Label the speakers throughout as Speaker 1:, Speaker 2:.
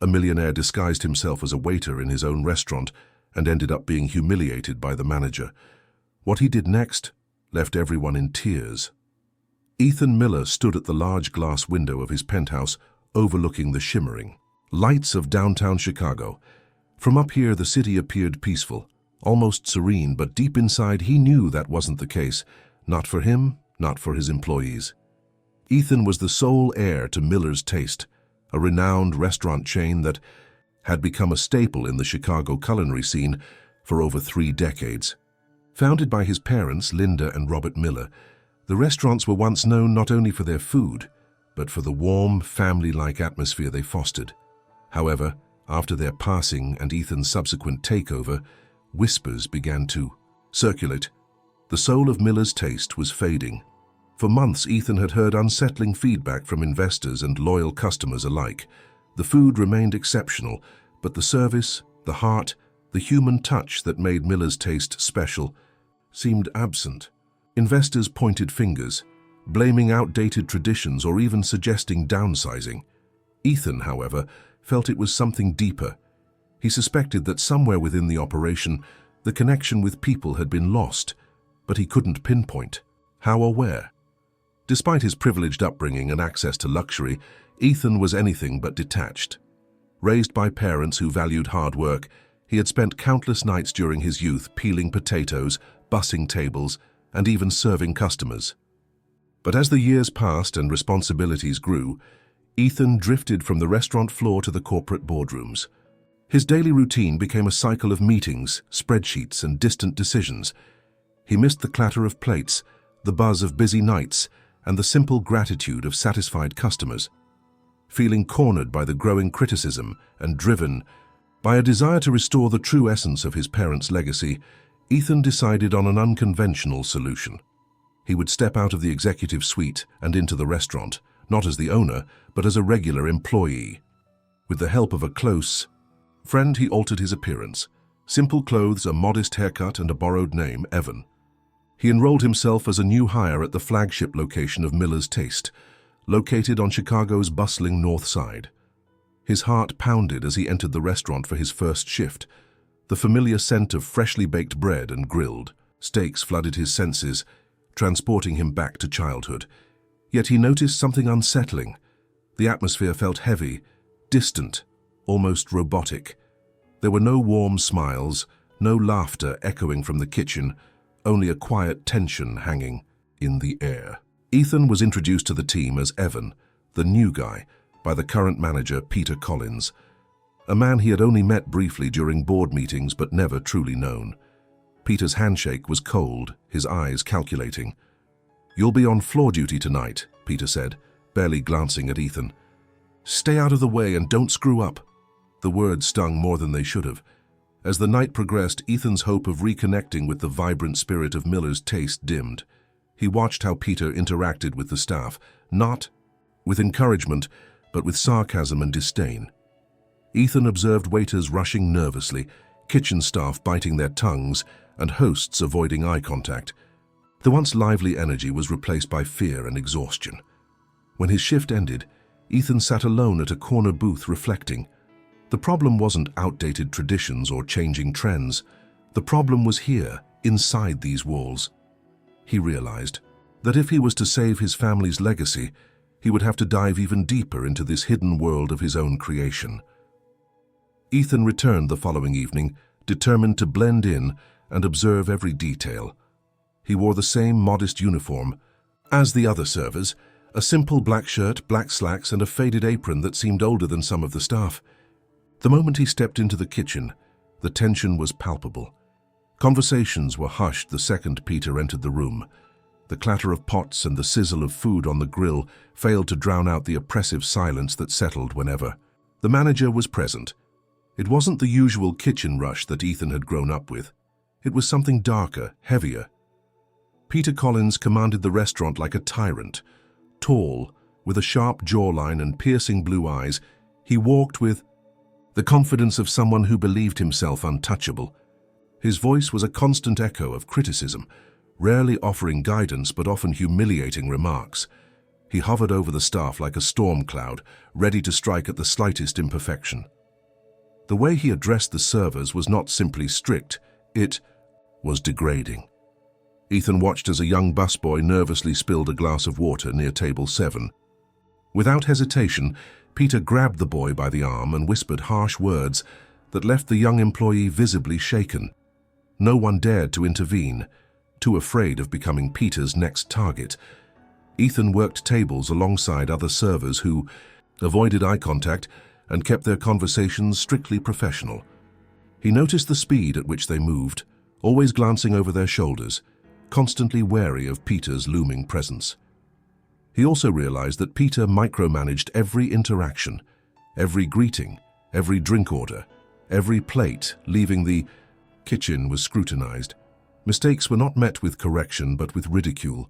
Speaker 1: A millionaire disguised himself as a waiter in his own restaurant and ended up being humiliated by the manager. What he did next left everyone in tears. Ethan Miller stood at the large glass window of his penthouse, overlooking the shimmering lights of downtown Chicago. From up here, the city appeared peaceful, almost serene, but deep inside he knew that wasn't the case. Not for him, not for his employees. Ethan was the sole heir to Miller's Taste, a renowned restaurant chain that had become a staple in the Chicago culinary scene for over 3 decades. Founded by his parents, Linda and Robert Miller, the restaurants were once known not only for their food, but for the warm, family-like atmosphere they fostered. However, after their passing and Ethan's subsequent takeover, whispers began to circulate. The soul of Miller's Taste was fading. For months, Ethan had heard unsettling feedback from investors and loyal customers alike. The food remained exceptional, but the service, the heart, the human touch that made Miller's Taste special seemed absent. Investors pointed fingers, blaming outdated traditions or even suggesting downsizing. Ethan, however, felt it was something deeper. He suspected that somewhere within the operation, the connection with people had been lost, but he couldn't pinpoint how or where. Despite his privileged upbringing and access to luxury, Ethan was anything but detached. Raised by parents who valued hard work, he had spent countless nights during his youth peeling potatoes, bussing tables, and even serving customers. But as the years passed and responsibilities grew, Ethan drifted from the restaurant floor to the corporate boardrooms. His daily routine became a cycle of meetings, spreadsheets, and distant decisions. He missed the clatter of plates, the buzz of busy nights, and the simple gratitude of satisfied customers. Feeling cornered by the growing criticism and driven by a desire to restore the true essence of his parents' legacy, Ethan decided on an unconventional solution. He would step out of the executive suite and into the restaurant, not as the owner, but as a regular employee. With the help of a close friend, he altered his appearance. Simple clothes, a modest haircut, and a borrowed name, Evan. He enrolled himself as a new hire at the flagship location of Miller's Taste, located on Chicago's bustling north side. His heart pounded as he entered the restaurant for his first shift. The familiar scent of freshly baked bread and grilled steaks flooded his senses, transporting him back to childhood. Yet he noticed something unsettling. The atmosphere felt heavy, distant, almost robotic. There were no warm smiles, no laughter echoing from the kitchen, only a quiet tension hanging in the air. Ethan was introduced to the team as Evan, the new guy, by the current manager, Peter Collins, a man he had only met briefly during board meetings but never truly known. Peter's handshake was cold, his eyes calculating. "You'll be on floor duty tonight," Peter said, barely glancing at Ethan. "Stay out of the way and don't screw up." The words stung more than they should have. As the night progressed, Ethan's hope of reconnecting with the vibrant spirit of Miller's Taste dimmed. He watched how Peter interacted with the staff, not with encouragement, but with sarcasm and disdain. Ethan observed waiters rushing nervously, kitchen staff biting their tongues, and hosts avoiding eye contact. The once lively energy was replaced by fear and exhaustion. When his shift ended, Ethan sat alone at a corner booth reflecting. The problem wasn't outdated traditions or changing trends. The problem was here, inside these walls. He realized that if he was to save his family's legacy, he would have to dive even deeper into this hidden world of his own creation. Ethan returned the following evening, determined to blend in and observe every detail. He wore the same modest uniform as the other servers, a simple black shirt, black slacks, and a faded apron that seemed older than some of the staff. The moment he stepped into the kitchen, the tension was palpable. Conversations were hushed the second Peter entered the room. The clatter of pots and the sizzle of food on the grill failed to drown out the oppressive silence that settled whenever the manager was present. It wasn't the usual kitchen rush that Ethan had grown up with. It was something darker, heavier. Peter Collins commanded the restaurant like a tyrant. Tall, with a sharp jawline and piercing blue eyes, he walked with the confidence of someone who believed himself untouchable. His voice was a constant echo of criticism, rarely offering guidance but often humiliating remarks. He hovered over the staff like a storm cloud, ready to strike at the slightest imperfection. The way he addressed the servers was not simply strict, it was degrading. Ethan watched as a young busboy nervously spilled a glass of water near table 7. Without hesitation, Peter grabbed the boy by the arm and whispered harsh words that left the young employee visibly shaken. No one dared to intervene, too afraid of becoming Peter's next target. Ethan worked tables alongside other servers who avoided eye contact and kept their conversations strictly professional. He noticed the speed at which they moved, always glancing over their shoulders, constantly wary of Peter's looming presence. He also realized that Peter micromanaged every interaction, every greeting, every drink order, every plate leaving the kitchen was scrutinized. Mistakes were not met with correction but with ridicule.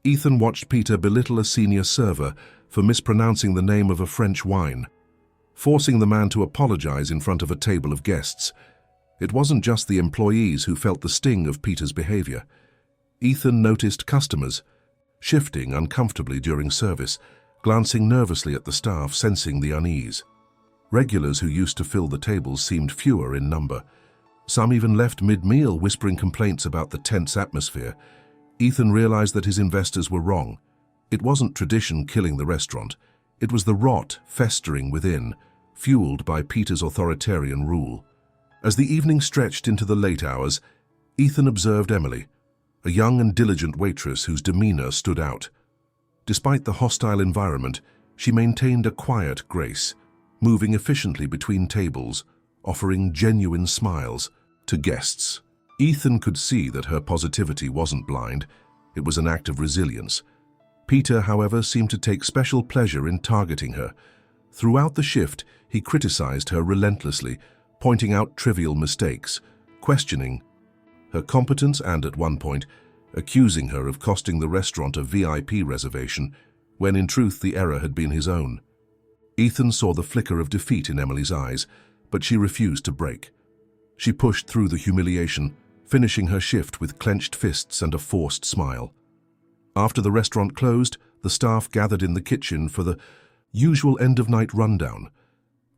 Speaker 1: Ethan watched Peter belittle a senior server for mispronouncing the name of a French wine, forcing the man to apologize in front of a table of guests. It wasn't just the employees who felt the sting of Peter's behavior. Ethan noticed customers, shifting uncomfortably during service, glancing nervously at the staff, sensing the unease. Regulars who used to fill the tables seemed fewer in number. Some even left mid-meal whispering complaints about the tense atmosphere. Ethan realized that his investors were wrong. It wasn't tradition killing the restaurant. It was the rot festering within, fueled by Peter's authoritarian rule. As the evening stretched into the late hours, Ethan observed Emily, a young and diligent waitress whose demeanor stood out. Despite the hostile environment, she maintained a quiet grace, moving efficiently between tables, offering genuine smiles to guests. Ethan could see that her positivity wasn't blind, it was an act of resilience. Peter, however, seemed to take special pleasure in targeting her. Throughout the shift, he criticized her relentlessly, pointing out trivial mistakes, questioning her competence and, at one point, accusing her of costing the restaurant a VIP reservation, when in truth the error had been his own. Ethan saw the flicker of defeat in Emily's eyes, but she refused to break. She pushed through the humiliation, finishing her shift with clenched fists and a forced smile. After the restaurant closed, the staff gathered in the kitchen for the usual end-of-night rundown.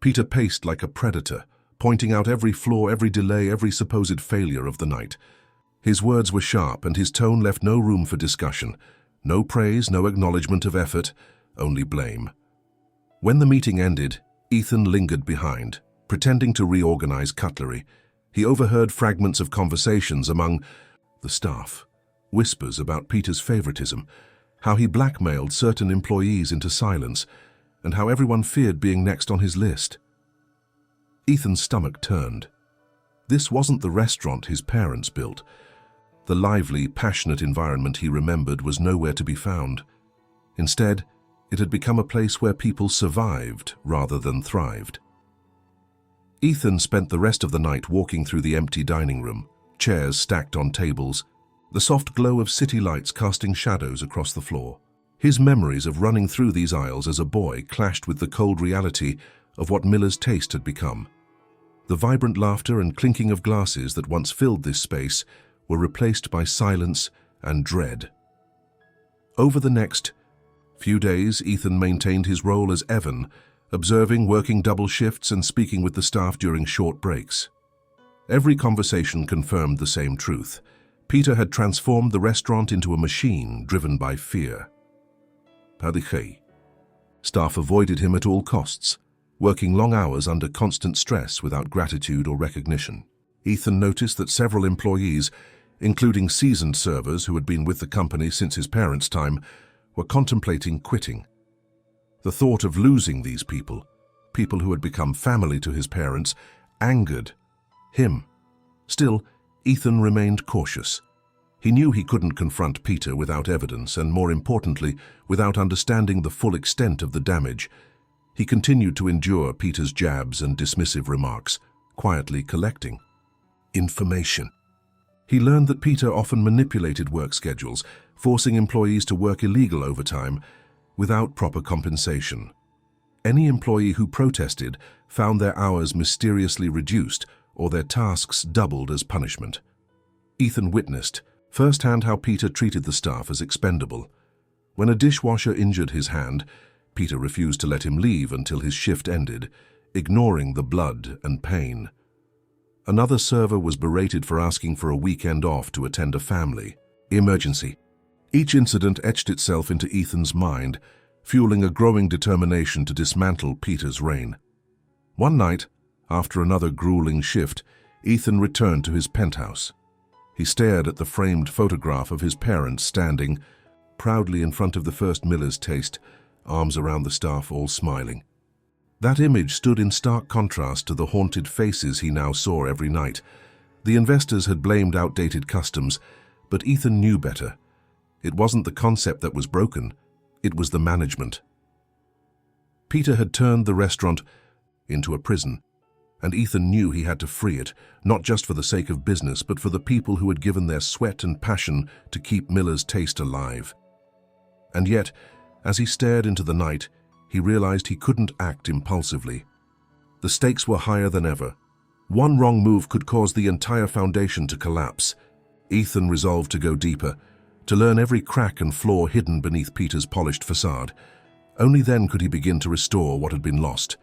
Speaker 1: Peter paced like a predator, pointing out every flaw, every delay, every supposed failure of the night. His words were sharp and his tone left no room for discussion. No praise, no acknowledgement of effort, only blame. When the meeting ended, Ethan lingered behind, pretending to reorganize cutlery. He overheard fragments of conversations among the staff, whispers about Peter's favoritism, how he blackmailed certain employees into silence, and how everyone feared being next on his list. Ethan's stomach turned. This wasn't the restaurant his parents built. The lively, passionate environment he remembered was nowhere to be found. Instead, it had become a place where people survived rather than thrived. Ethan spent the rest of the night walking through the empty dining room, chairs stacked on tables, the soft glow of city lights casting shadows across the floor. His memories of running through these aisles as a boy clashed with the cold reality of what Miller's taste had become. The vibrant laughter and clinking of glasses that once filled this space were replaced by silence and dread. Over the next few days, Ethan maintained his role as Evan, observing, working double shifts and speaking with the staff during short breaks. Every conversation confirmed the same truth. Peter had transformed the restaurant into a machine driven by fear. Staff avoided him at all costs, working long hours under constant stress without gratitude or recognition. Ethan noticed that several employees, including seasoned servers who had been with the company since his parents' time, were contemplating quitting. The thought of losing these people who had become family to his parents, angered him. Still, Ethan remained cautious. He knew he couldn't confront Peter without evidence and, more importantly, without understanding the full extent of the damage. He continued to endure Peter's jabs and dismissive remarks, quietly collecting information. He learned that Peter often manipulated work schedules, forcing employees to work illegal overtime without proper compensation. Any employee who protested found their hours mysteriously reduced or their tasks doubled as punishment. Ethan witnessed firsthand how Peter treated the staff as expendable. When a dishwasher injured his hand, Peter refused to let him leave until his shift ended, ignoring the blood and pain. Another server was berated for asking for a weekend off to attend a family emergency. Each incident etched itself into Ethan's mind, fueling a growing determination to dismantle Peter's reign. One night, after another grueling shift, Ethan returned to his penthouse. He stared at the framed photograph of his parents standing proudly in front of the first Miller's Taste, arms around the staff, all smiling. That image stood in stark contrast to the haunted faces he now saw every night. The investors had blamed outdated customs, but Ethan knew better. It wasn't the concept that was broken, it was the management. Peter had turned the restaurant into a prison, and Ethan knew he had to free it, not just for the sake of business, but for the people who had given their sweat and passion to keep Miller's Taste alive. And yet, as he stared into the night, he realized he couldn't act impulsively. The stakes were higher than ever. One wrong move could cause the entire foundation to collapse. Ethan resolved to go deeper, to learn every crack and flaw hidden beneath Peter's polished facade. Only then could he begin to restore what had been lost.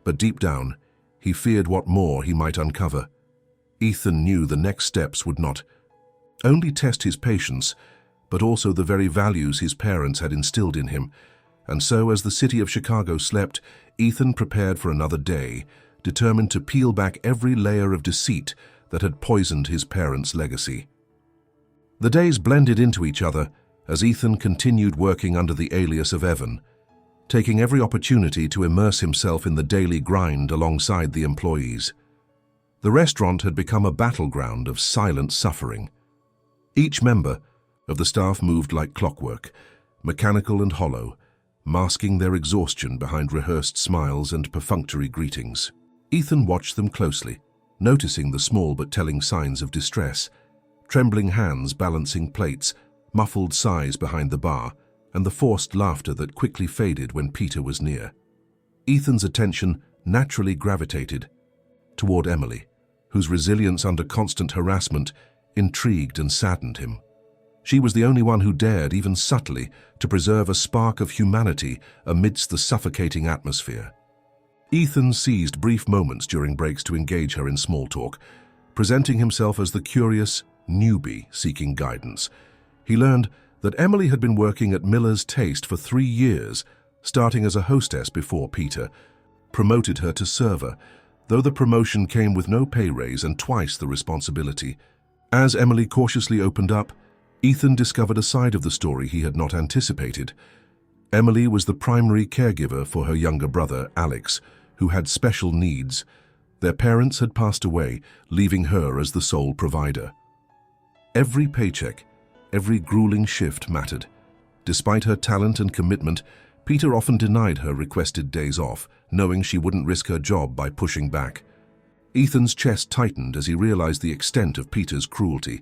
Speaker 1: But deep down, he feared what more he might uncover. Ethan knew the next steps would not only test his patience, but also the very values his parents had instilled in him. And so, as the city of Chicago slept, Ethan prepared for another day, determined to peel back every layer of deceit that had poisoned his parents' legacy. The days blended into each other as Ethan continued working under the alias of Evan, taking every opportunity to immerse himself in the daily grind alongside the employees. The restaurant had become a battleground of silent suffering. Each member of the staff moved like clockwork, mechanical and hollow, masking their exhaustion behind rehearsed smiles and perfunctory greetings. Ethan watched them closely, noticing the small but telling signs of distress: trembling hands balancing plates, muffled sighs behind the bar, and the forced laughter that quickly faded when Peter was near. Ethan's attention naturally gravitated toward Emily, whose resilience under constant harassment intrigued and saddened him. She was the only one who dared, even subtly, to preserve a spark of humanity amidst the suffocating atmosphere. Ethan seized brief moments during breaks to engage her in small talk, presenting himself as the curious newbie seeking guidance. He learned that Emily had been working at Miller's Taste for 3 years, starting as a hostess before Peter promoted her to server, though the promotion came with no pay raise and twice the responsibility. As Emily cautiously opened up, Ethan discovered a side of the story he had not anticipated. Emily was the primary caregiver for her younger brother, Alex, who had special needs. Their parents had passed away, leaving her as the sole provider. Every paycheck, every grueling shift mattered. Despite her talent and commitment, Peter often denied her requested days off, knowing she wouldn't risk her job by pushing back. Ethan's chest tightened as he realized the extent of Peter's cruelty.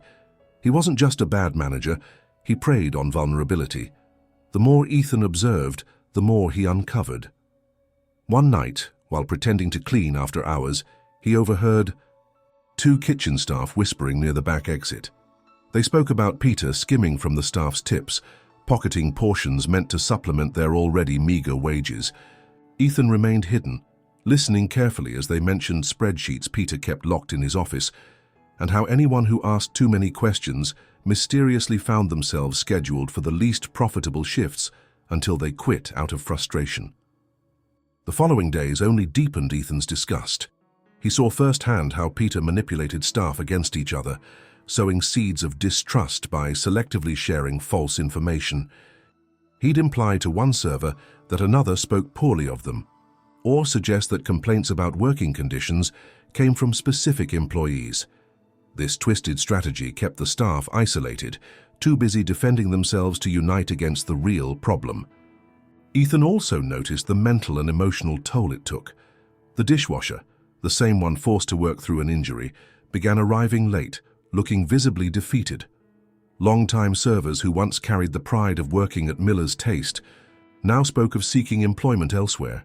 Speaker 1: He wasn't just a bad manager, he preyed on vulnerability. The more Ethan observed, the more he uncovered. One night, while pretending to clean after hours, he overheard 2 kitchen staff whispering near the back exit. They spoke about Peter skimming from the staff's tips, pocketing portions meant to supplement their already meager wages. Ethan remained hidden, listening carefully as they mentioned spreadsheets Peter kept locked in his office, and how anyone who asked too many questions mysteriously found themselves scheduled for the least profitable shifts until they quit out of frustration. The following days only deepened Ethan's disgust. He saw firsthand how Peter manipulated staff against each other, sowing seeds of distrust by selectively sharing false information. He'd imply to one server that another spoke poorly of them, or suggest that complaints about working conditions came from specific employees. This twisted strategy kept the staff isolated, too busy defending themselves to unite against the real problem. Ethan also noticed the mental and emotional toll it took. The dishwasher, the same one forced to work through an injury, began arriving late, looking visibly defeated. Long-time servers who once carried the pride of working at Miller's Taste now spoke of seeking employment elsewhere.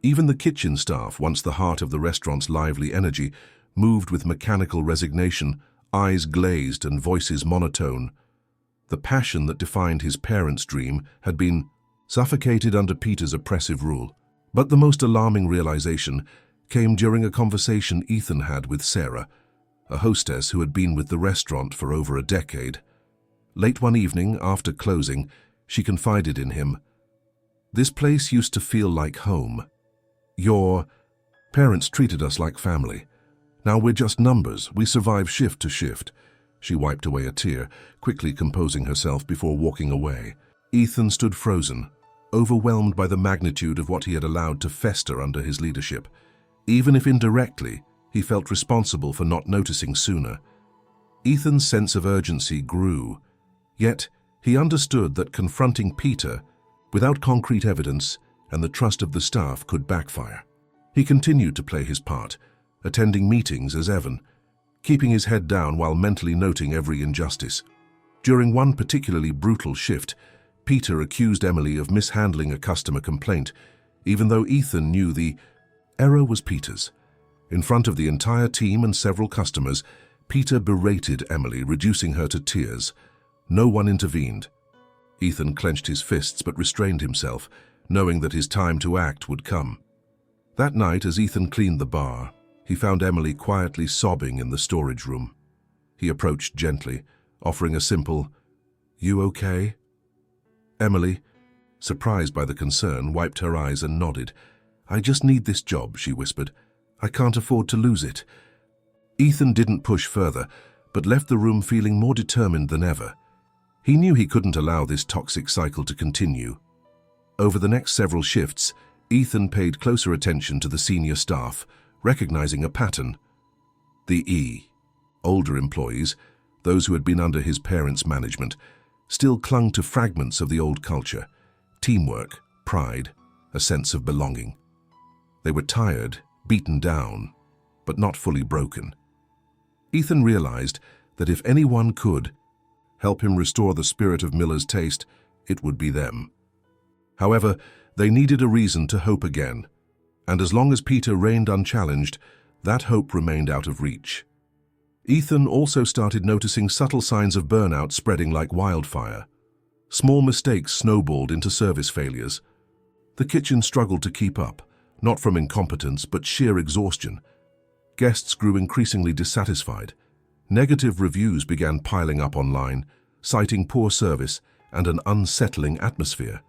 Speaker 1: Even the kitchen staff, once the heart of the restaurant's lively energy, moved with mechanical resignation, eyes glazed and voices monotone. The passion that defined his parents' dream had been suffocated under Peter's oppressive rule. But the most alarming realization came during a conversation Ethan had with Sarah, a hostess who had been with the restaurant for over a decade. Late one evening, after closing, she confided in him, "This place used to feel like home. Your parents treated us like family. Now we're just numbers. We survive shift to shift." She wiped away a tear, quickly composing herself before walking away. Ethan stood frozen, overwhelmed by the magnitude of what he had allowed to fester under his leadership. Even if indirectly, he felt responsible for not noticing sooner. Ethan's sense of urgency grew, yet he understood that confronting Peter, without concrete evidence and the trust of the staff, could backfire. He continued to play his part, attending meetings as Evan, keeping his head down while mentally noting every injustice. During one particularly brutal shift, Peter accused Emily of mishandling a customer complaint, even though Ethan knew the error was Peter's. In front of the entire team and several customers, Peter berated Emily, reducing her to tears. No one intervened. Ethan clenched his fists but restrained himself, knowing that his time to act would come. That night, as Ethan cleaned the bar, he found Emily quietly sobbing in the storage room. He approached gently, offering a simple, "You okay?" Emily, surprised by the concern, wiped her eyes and nodded. "I just need this job," she whispered. "I can't afford to lose it." Ethan didn't push further, but left the room feeling more determined than ever. He knew he couldn't allow this toxic cycle to continue. Over the next several shifts, Ethan paid closer attention to the senior staff, recognizing a pattern. The older employees, those who had been under his parents' management, still clung to fragments of the old culture: teamwork, pride, a sense of belonging. They were tired, beaten down, but not fully broken. Ethan realized that if anyone could help him restore the spirit of Miller's Taste, it would be them. However, they needed a reason to hope again, and as long as Peter reigned unchallenged, that hope remained out of reach. Ethan also started noticing subtle signs of burnout spreading like wildfire. Small mistakes snowballed into service failures. The kitchen struggled to keep up, not from incompetence but sheer exhaustion. Guests grew increasingly dissatisfied. Negative reviews began piling up online, citing poor service and an unsettling atmosphere.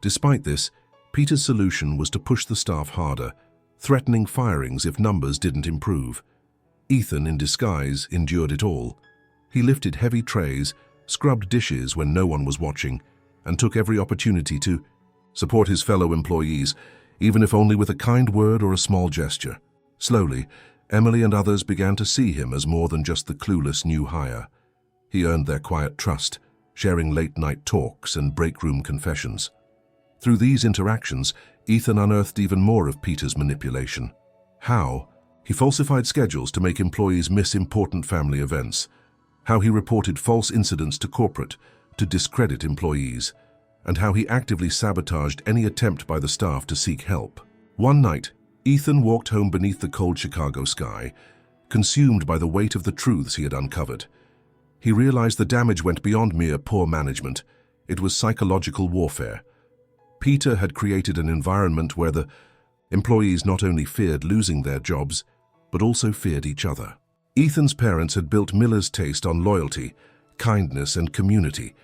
Speaker 1: Despite this, Peter's solution was to push the staff harder, threatening firings if numbers didn't improve. Ethan, in disguise, endured it all. He lifted heavy trays, scrubbed dishes when no one was watching, and took every opportunity to support his fellow employees, even if only with a kind word or a small gesture. Slowly, Emily and others began to see him as more than just the clueless new hire. He earned their quiet trust, sharing late-night talks and break-room confessions. Through these interactions, Ethan unearthed even more of Peter's manipulation. How? He falsified schedules to make employees miss important family events. How he reported false incidents to corporate to discredit employees. And how he actively sabotaged any attempt by the staff to seek help. One night, Ethan walked home beneath the cold Chicago sky, consumed by the weight of the truths he had uncovered. He realized the damage went beyond mere poor management. It was psychological warfare. Peter had created an environment where the employees not only feared losing their jobs, but also feared each other. Ethan's parents had built Miller's Taste on loyalty, kindness, and community,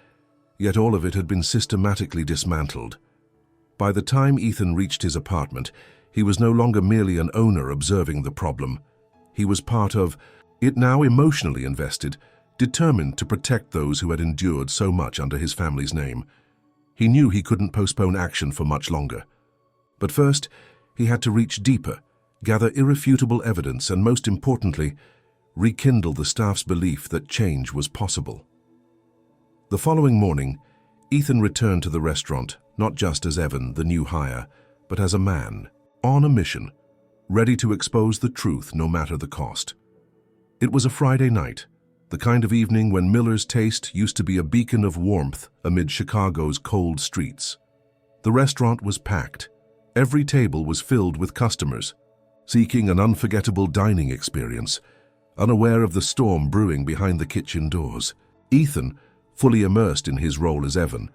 Speaker 1: yet all of it had been systematically dismantled. By the time Ethan reached his apartment, he was no longer merely an owner observing the problem. He was part of it, now emotionally invested, determined to protect those who had endured so much under his family's name. He knew he couldn't postpone action for much longer. But first, he had to reach deeper, gather irrefutable evidence, and most importantly, rekindle the staff's belief that change was possible. The following morning, Ethan returned to the restaurant, not just as Evan, the new hire, but as a man, on a mission, ready to expose the truth no matter the cost. It was a Friday night, the kind of evening when Miller's Taste used to be a beacon of warmth amid Chicago's cold streets. The restaurant was packed. Every table was filled with customers, seeking an unforgettable dining experience, unaware of the storm brewing behind the kitchen doors. Ethan, fully immersed in his role as Evan,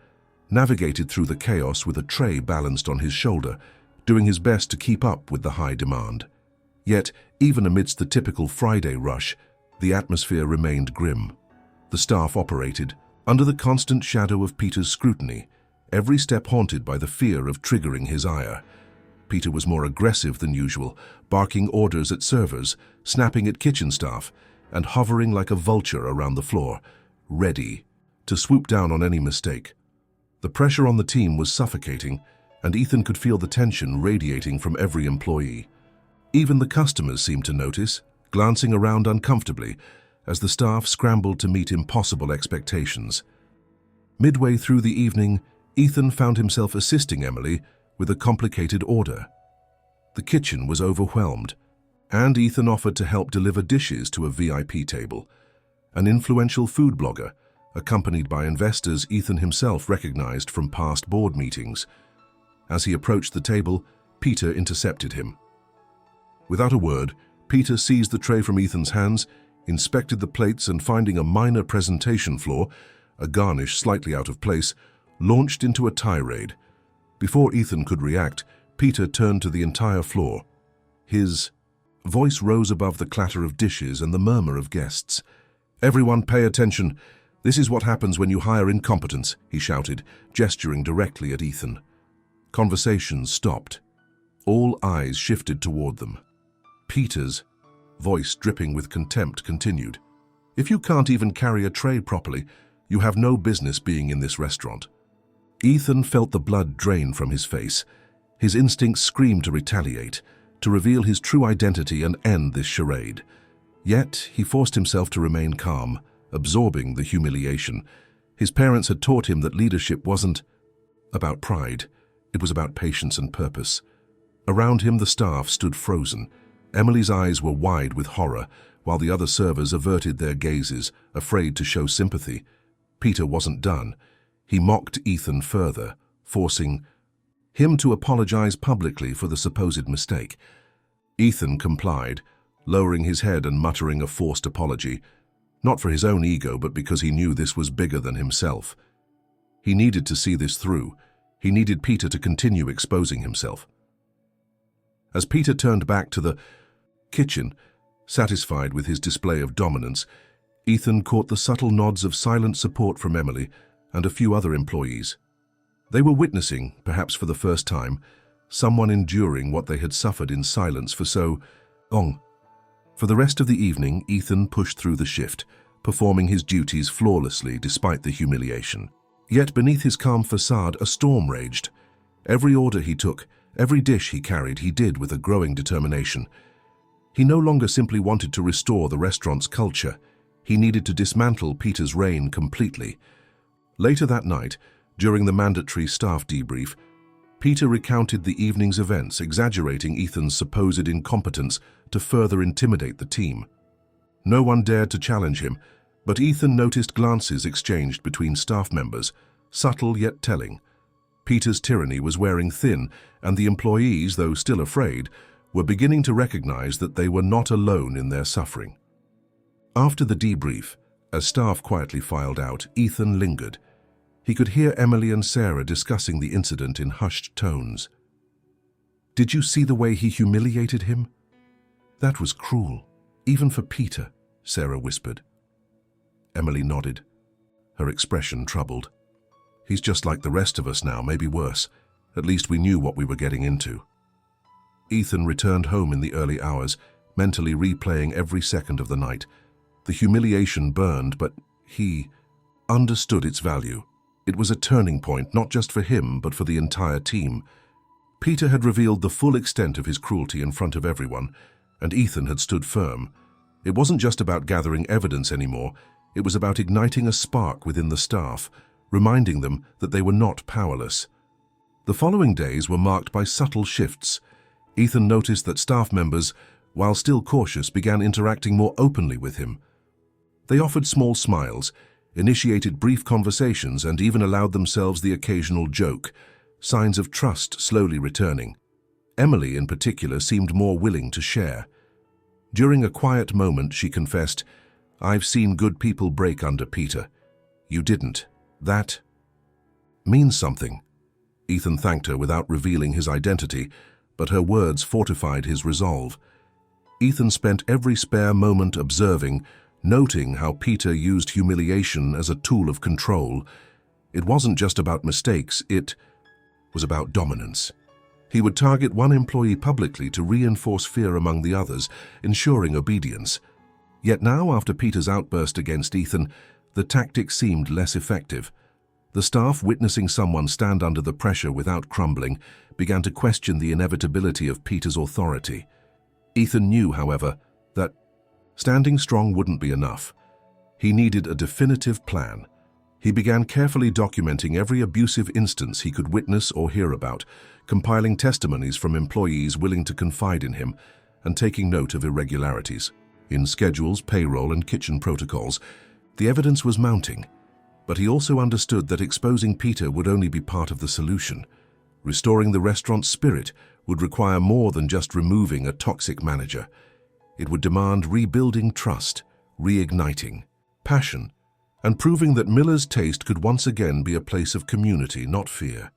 Speaker 1: navigated through the chaos with a tray balanced on his shoulder, doing his best to keep up with the high demand. Yet, even amidst the typical Friday rush, the atmosphere remained grim. The staff operated under the constant shadow of Peter's scrutiny, every step haunted by the fear of triggering his ire. Peter was more aggressive than usual, barking orders at servers, snapping at kitchen staff, and hovering like a vulture around the floor, ready to swoop down on any mistake. The pressure on the team was suffocating, and Ethan could feel the tension radiating from every employee. Even the customers seemed to notice, glancing around uncomfortably as the staff scrambled to meet impossible expectations. Midway through the evening, Ethan found himself assisting Emily with a complicated order. The kitchen was overwhelmed, and Ethan offered to help deliver dishes to a VIP table. An influential food blogger, accompanied by investors Ethan himself recognized from past board meetings. As he approached the table, Peter intercepted him. Without a word, Peter seized the tray from Ethan's hands, inspected the plates, and finding a minor presentation flaw, a garnish slightly out of place, launched into a tirade. Before Ethan could react, Peter turned to the entire floor. His voice rose above the clatter of dishes and the murmur of guests. "Everyone pay attention. This is what happens when you hire incompetence," he shouted, gesturing directly at Ethan. Conversations stopped. All eyes shifted toward them. Peter's voice, dripping with contempt, continued. "If you can't even carry a tray properly, you have no business being in this restaurant." Ethan felt the blood drain from his face. His instincts screamed to retaliate, to reveal his true identity and end this charade. Yet he forced himself to remain calm, absorbing the humiliation. His parents had taught him that leadership wasn't about pride, it was about patience and purpose. Around him the staff stood frozen. Emily's eyes were wide with horror, while the other servers averted their gazes, afraid to show sympathy. Peter wasn't done. He mocked Ethan further, forcing him to apologize publicly for the supposed mistake. Ethan complied, lowering his head and muttering a forced apology, not for his own ego, but because he knew this was bigger than himself. He needed to see this through. He needed Peter to continue exposing himself. As Peter turned back to the kitchen, satisfied with his display of dominance, Ethan caught the subtle nods of silent support from Emily and a few other employees. They were witnessing, perhaps for the first time, someone enduring what they had suffered in silence for so long. For the rest of the evening, Ethan pushed through the shift, performing his duties flawlessly despite the humiliation. Yet beneath his calm facade, a storm raged. Every order he took, every dish he carried, he did with a growing determination. He no longer simply wanted to restore the restaurant's culture. He needed to dismantle Peter's reign completely. Later that night, during the mandatory staff debrief, Peter recounted the evening's events, exaggerating Ethan's supposed incompetence to further intimidate the team. No one dared to challenge him, but Ethan noticed glances exchanged between staff members, subtle yet telling. Peter's tyranny was wearing thin, and the employees, though still afraid, were beginning to recognize that they were not alone in their suffering. After the debrief, as staff quietly filed out, Ethan lingered. He could hear Emily and Sarah discussing the incident in hushed tones. "Did you see the way he humiliated him?" "That was cruel, even for Peter," Sarah whispered. Emily nodded, her expression troubled. "He's just like the rest of us now, maybe worse. At least we knew what we were getting into." Ethan returned home in the early hours, mentally replaying every second of the night. The humiliation burned, but he understood its value. It was a turning point, not just for him, but for the entire team. Peter had revealed the full extent of his cruelty in front of everyone, and Ethan had stood firm. It wasn't just about gathering evidence anymore. It was about igniting a spark within the staff, reminding them that they were not powerless. The following days were marked by subtle shifts. Ethan noticed that staff members, while still cautious, began interacting more openly with him. They offered small smiles, initiated brief conversations, and even allowed themselves the occasional joke, signs of trust slowly returning. Emily, in particular, seemed more willing to share. During a quiet moment, she confessed, "I've seen good people break under Peter. "You didn't. That means something." Ethan thanked her without revealing his identity, but her words fortified his resolve. Ethan spent every spare moment observing, noting how Peter used humiliation as a tool of control. It wasn't just about mistakes, it was about dominance. He would target one employee publicly to reinforce fear among the others, ensuring obedience. Yet now, after Peter's outburst against Ethan, the tactic seemed less effective. The staff, witnessing someone stand under the pressure without crumbling, began to question the inevitability of Peter's authority. Ethan knew, however, that standing strong wouldn't be enough. He needed a definitive plan. He began carefully documenting every abusive instance he could witness or hear about, compiling testimonies from employees willing to confide in him, and taking note of irregularities. In schedules, payroll, and kitchen protocols, the evidence was mounting. But he also understood that exposing Peter would only be part of the solution. Restoring the restaurant's spirit would require more than just removing a toxic manager. It would demand rebuilding trust, reigniting passion, and proving that Miller's Taste could once again be a place of community, not fear.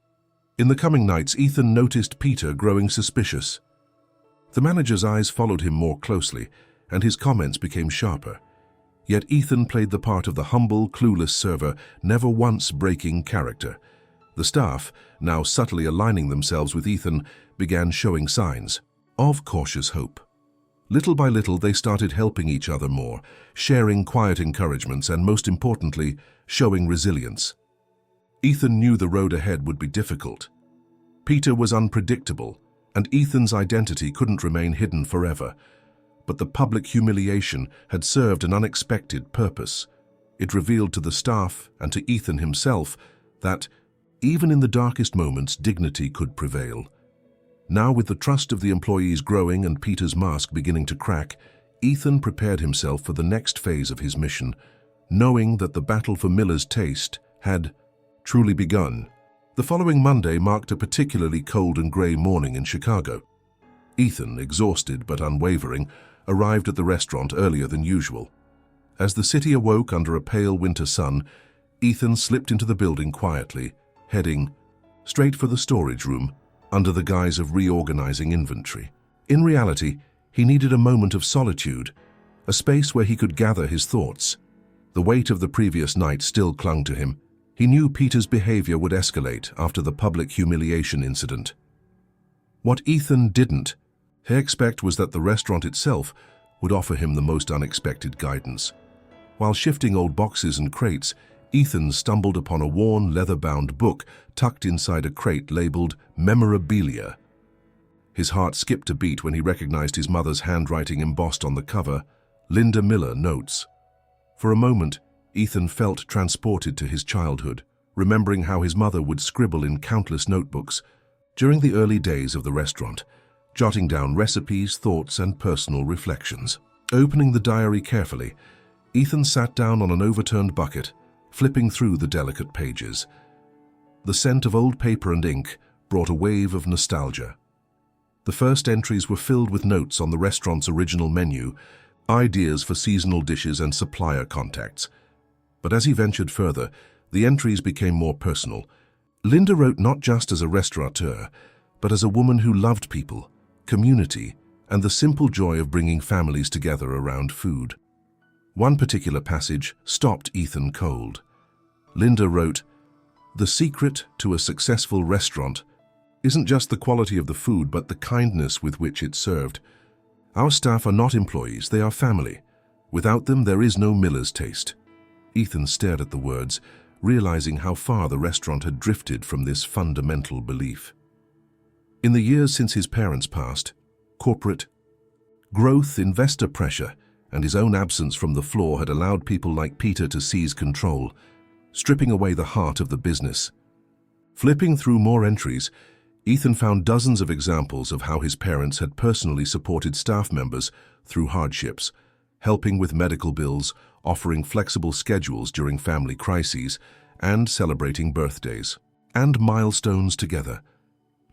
Speaker 1: In the coming nights, Ethan noticed Peter growing suspicious. The manager's eyes followed him more closely, and his comments became sharper. Yet Ethan played the part of the humble, clueless server, never once breaking character. The staff, now subtly aligning themselves with Ethan, began showing signs of cautious hope. Little by little, they started helping each other more, sharing quiet encouragements and, most importantly, showing resilience. Ethan knew the road ahead would be difficult. Peter was unpredictable, and Ethan's identity couldn't remain hidden forever. But the public humiliation had served an unexpected purpose. It revealed to the staff and to Ethan himself that, even in the darkest moments, dignity could prevail. Now, with the trust of the employees growing and Peter's mask beginning to crack, Ethan prepared himself for the next phase of his mission, knowing that the battle for Miller's Taste had truly begun. The following Monday marked a particularly cold and grey morning in Chicago. Ethan, exhausted but unwavering, arrived at the restaurant earlier than usual. As the city awoke under a pale winter sun, Ethan slipped into the building quietly, heading straight for the storage room under the guise of reorganizing inventory. In reality, he needed a moment of solitude, a space where he could gather his thoughts. The weight of the previous night still clung to him. He knew Peter's behavior would escalate after the public humiliation incident. What Ethan didn't expect was that the restaurant itself would offer him the most unexpected guidance. While shifting old boxes and crates, Ethan stumbled upon a worn, leather-bound book tucked inside a crate labeled Memorabilia. His heart skipped a beat when he recognized his mother's handwriting embossed on the cover, Linda Miller Notes. For a moment, Ethan felt transported to his childhood, remembering how his mother would scribble in countless notebooks during the early days of the restaurant, jotting down recipes, thoughts, and personal reflections. Opening the diary carefully, Ethan sat down on an overturned bucket, flipping through the delicate pages. The scent of old paper and ink brought a wave of nostalgia. The first entries were filled with notes on the restaurant's original menu, ideas for seasonal dishes and supplier contacts. But as he ventured further, the entries became more personal. Linda wrote not just as a restaurateur, but as a woman who loved people, community, and the simple joy of bringing families together around food. One particular passage stopped Ethan cold. Linda wrote, "The secret to a successful restaurant isn't just the quality of the food, but the kindness with which it's served. Our staff are not employees, they are family. Without them, there is no Miller's Taste." Ethan stared at the words, realizing how far the restaurant had drifted from this fundamental belief. In the years since his parents passed, corporate growth, investor pressure, and his own absence from the floor had allowed people like Peter to seize control, stripping away the heart of the business. Flipping through more entries, Ethan found dozens of examples of how his parents had personally supported staff members through hardships, helping with medical bills, offering flexible schedules during family crises, and celebrating birthdays and milestones together.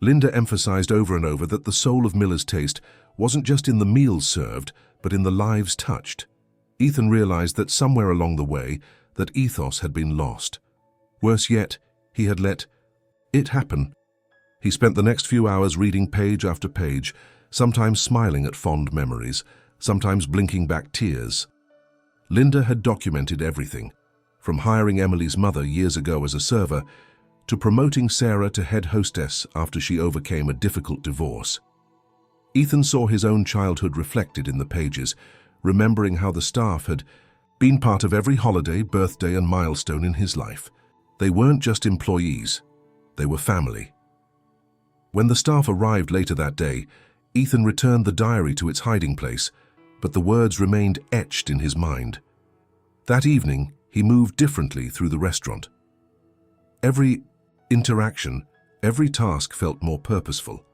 Speaker 1: Linda emphasized over and over that the soul of Miller's Taste wasn't just in the meals served, but in the lives touched. Ethan realized that somewhere along the way, that ethos had been lost. Worse yet, he had let it happen. He spent the next few hours reading page after page, sometimes smiling at fond memories, sometimes blinking back tears. Linda had documented everything, from hiring Emily's mother years ago as a server to promoting Sarah to head hostess after she overcame a difficult divorce. Ethan saw his own childhood reflected in the pages, remembering how the staff had been part of every holiday, birthday, and milestone in his life. They weren't just employees, they were family. When the staff arrived later that day, Ethan returned the diary to its hiding place, but the words remained etched in his mind. That evening, he moved differently through the restaurant. Every interaction, every task felt more purposeful.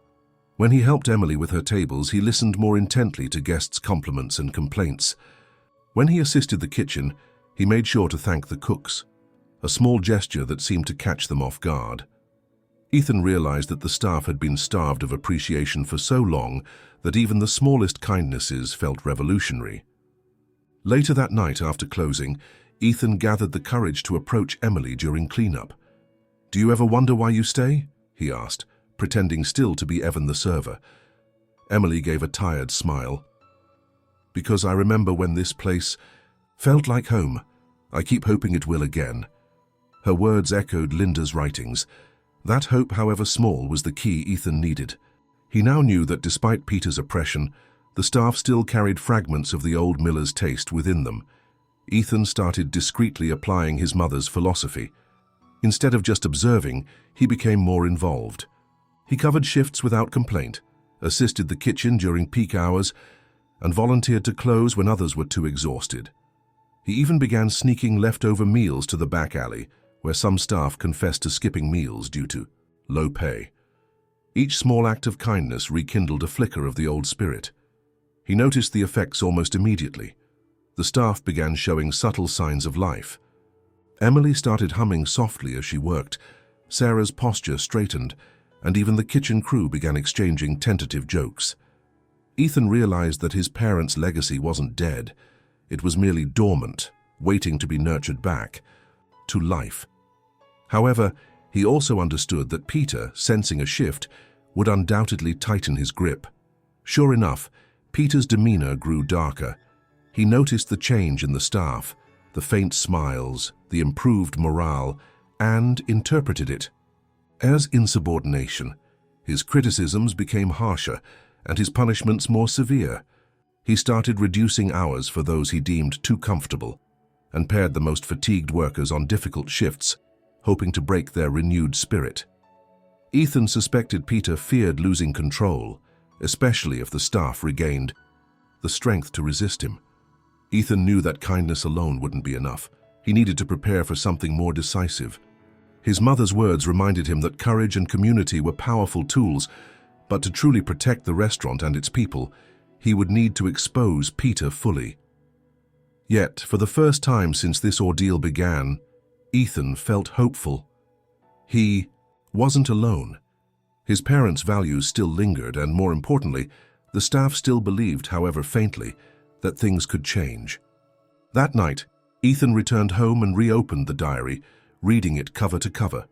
Speaker 1: When he helped Emily with her tables, he listened more intently to guests' compliments and complaints. When he assisted the kitchen, he made sure to thank the cooks, a small gesture that seemed to catch them off guard. Ethan realized that the staff had been starved of appreciation for so long that even the smallest kindnesses felt revolutionary. Later that night, after closing, Ethan gathered the courage to approach Emily during cleanup. "Do you ever wonder why you stay?" he asked, pretending still to be Evan the server. Emily gave a tired smile. "Because I remember when this place felt like home. I keep hoping it will again." Her words echoed Linda's writings. That hope, however small, was the key Ethan needed. He now knew that despite Peter's oppression, the staff still carried fragments of the old miller's taste within them. Ethan started discreetly applying his mother's philosophy. Instead of just observing, he became more involved. He covered shifts without complaint, assisted the kitchen during peak hours, and volunteered to close when others were too exhausted. He even began sneaking leftover meals to the back alley, where some staff confessed to skipping meals due to low pay. Each small act of kindness rekindled a flicker of the old spirit. He noticed the effects almost immediately. The staff began showing subtle signs of life. Emily started humming softly as she worked, Sarah's posture straightened, and even the kitchen crew began exchanging tentative jokes. Ethan realized that his parents' legacy wasn't dead. It was merely dormant, waiting to be nurtured back to life. However, he also understood that Peter, sensing a shift, would undoubtedly tighten his grip. Sure enough, Peter's demeanor grew darker. He noticed the change in the staff, the faint smiles, the improved morale, and interpreted it as insubordination. His criticisms became harsher, and his punishments more severe. He started reducing hours for those he deemed too comfortable, and paired the most fatigued workers on difficult shifts, hoping to break their renewed spirit. Ethan suspected Peter feared losing control, especially if the staff regained the strength to resist him. Ethan knew that kindness alone wouldn't be enough. He needed to prepare for something more decisive. His mother's words reminded him that courage and community were powerful tools, but to truly protect the restaurant and its people, he would need to expose Peter fully. Yet, for the first time since this ordeal began, Ethan felt hopeful. He wasn't alone. His parents' values still lingered, and more importantly, the staff still believed, however faintly, that things could change. That night, Ethan returned home and reopened the diary, reading it cover to cover.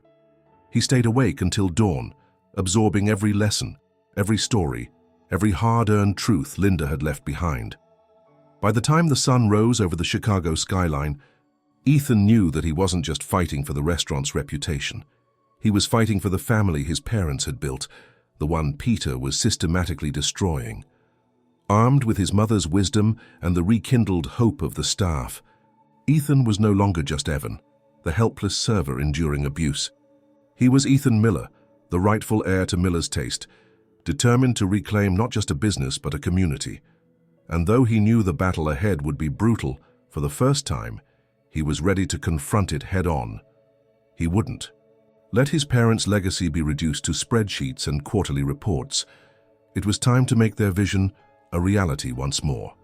Speaker 1: He stayed awake until dawn, absorbing every lesson, every story, every hard-earned truth Linda had left behind. By the time the sun rose over the Chicago skyline, Ethan knew that he wasn't just fighting for the restaurant's reputation. He was fighting for the family his parents had built, the one Peter was systematically destroying. Armed with his mother's wisdom and the rekindled hope of the staff, Ethan was no longer just Evan, the helpless server enduring abuse. He was Ethan Miller, the rightful heir to Miller's taste, determined to reclaim not just a business but a community. And though he knew the battle ahead would be brutal, for the first time, he was ready to confront it head-on. He wouldn't let his parents' legacy be reduced to spreadsheets and quarterly reports. It was time to make their vision a reality once more.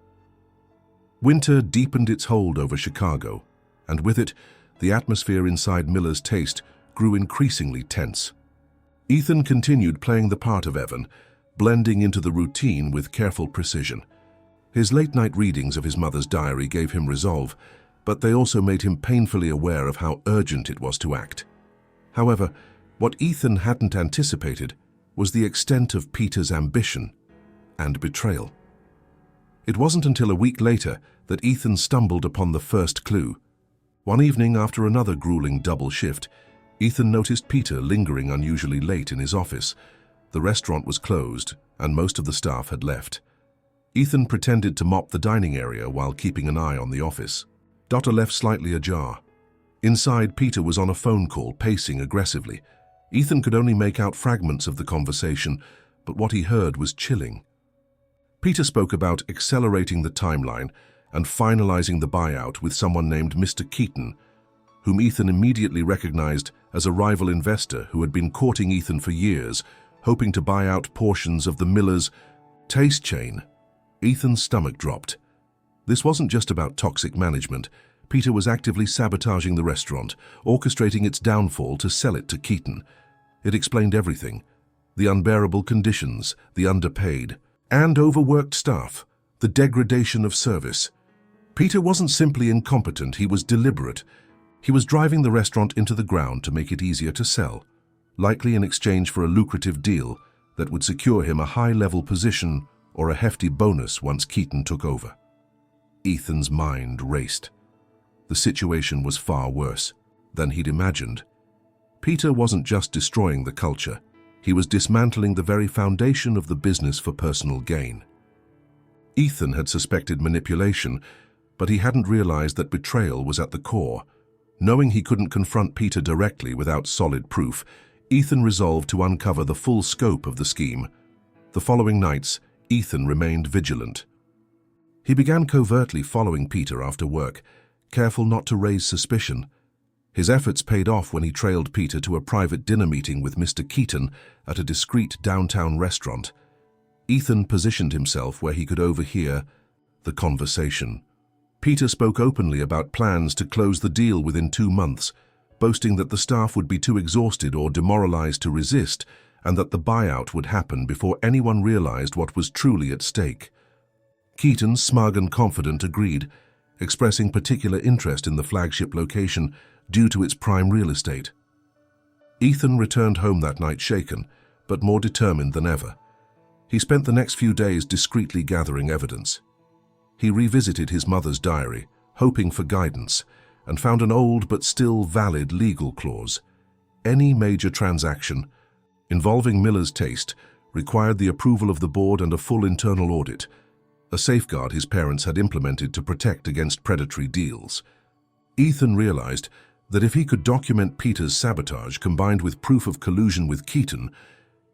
Speaker 1: Winter deepened its hold over Chicago, and with it, the atmosphere inside Miller's Taste grew increasingly tense. Ethan continued playing the part of Evan, blending into the routine with careful precision. His late-night readings of his mother's diary gave him resolve, but they also made him painfully aware of how urgent it was to act. However, what Ethan hadn't anticipated was the extent of Peter's ambition and betrayal. It wasn't until a week later that Ethan stumbled upon the first clue. One evening, after another grueling double shift, Ethan noticed Peter lingering unusually late in his office. The restaurant was closed, and most of the staff had left. Ethan pretended to mop the dining area while keeping an eye on the office. Door left slightly ajar. Inside, Peter was on a phone call, pacing aggressively. Ethan could only make out fragments of the conversation, but what he heard was chilling. Peter spoke about accelerating the timeline and finalizing the buyout with someone named Mr. Keaton, whom Ethan immediately recognized as a rival investor who had been courting Ethan for years, hoping to buy out portions of the Miller's taste chain. Ethan's stomach dropped. This wasn't just about toxic management. Peter was actively sabotaging the restaurant, orchestrating its downfall to sell it to Keaton. It explained everything: the unbearable conditions, the underpaid and overworked staff, the degradation of service. Peter wasn't simply incompetent, he was deliberate. He was driving the restaurant into the ground to make it easier to sell, likely in exchange for a lucrative deal that would secure him a high-level position or a hefty bonus once Keaton took over. Ethan's mind raced. The situation was far worse than he'd imagined. Peter wasn't just destroying the culture, he was dismantling the very foundation of the business for personal gain. Ethan had suspected manipulation, but he hadn't realized that betrayal was at the core. Knowing he couldn't confront Peter directly without solid proof, Ethan resolved to uncover the full scope of the scheme. The following nights, Ethan remained vigilant. He began covertly following Peter after work, careful not to raise suspicion. His efforts paid off when he trailed Peter to a private dinner meeting with Mr. Keaton at a discreet downtown restaurant. Ethan positioned himself where he could overhear the conversation. Peter spoke openly about plans to close the deal within 2 months, boasting that the staff would be too exhausted or demoralized to resist, and that the buyout would happen before anyone realized what was truly at stake. Keaton, smug and confident, agreed, expressing particular interest in the flagship location due to its prime real estate. Ethan returned home that night shaken, but more determined than ever. He spent the next few days discreetly gathering evidence. He revisited his mother's diary, hoping for guidance, and found an old but still valid legal clause. Any major transaction involving Miller's taste required the approval of the board and a full internal audit, a safeguard his parents had implemented to protect against predatory deals. Ethan realized that if he could document Peter's sabotage combined with proof of collusion with Keaton,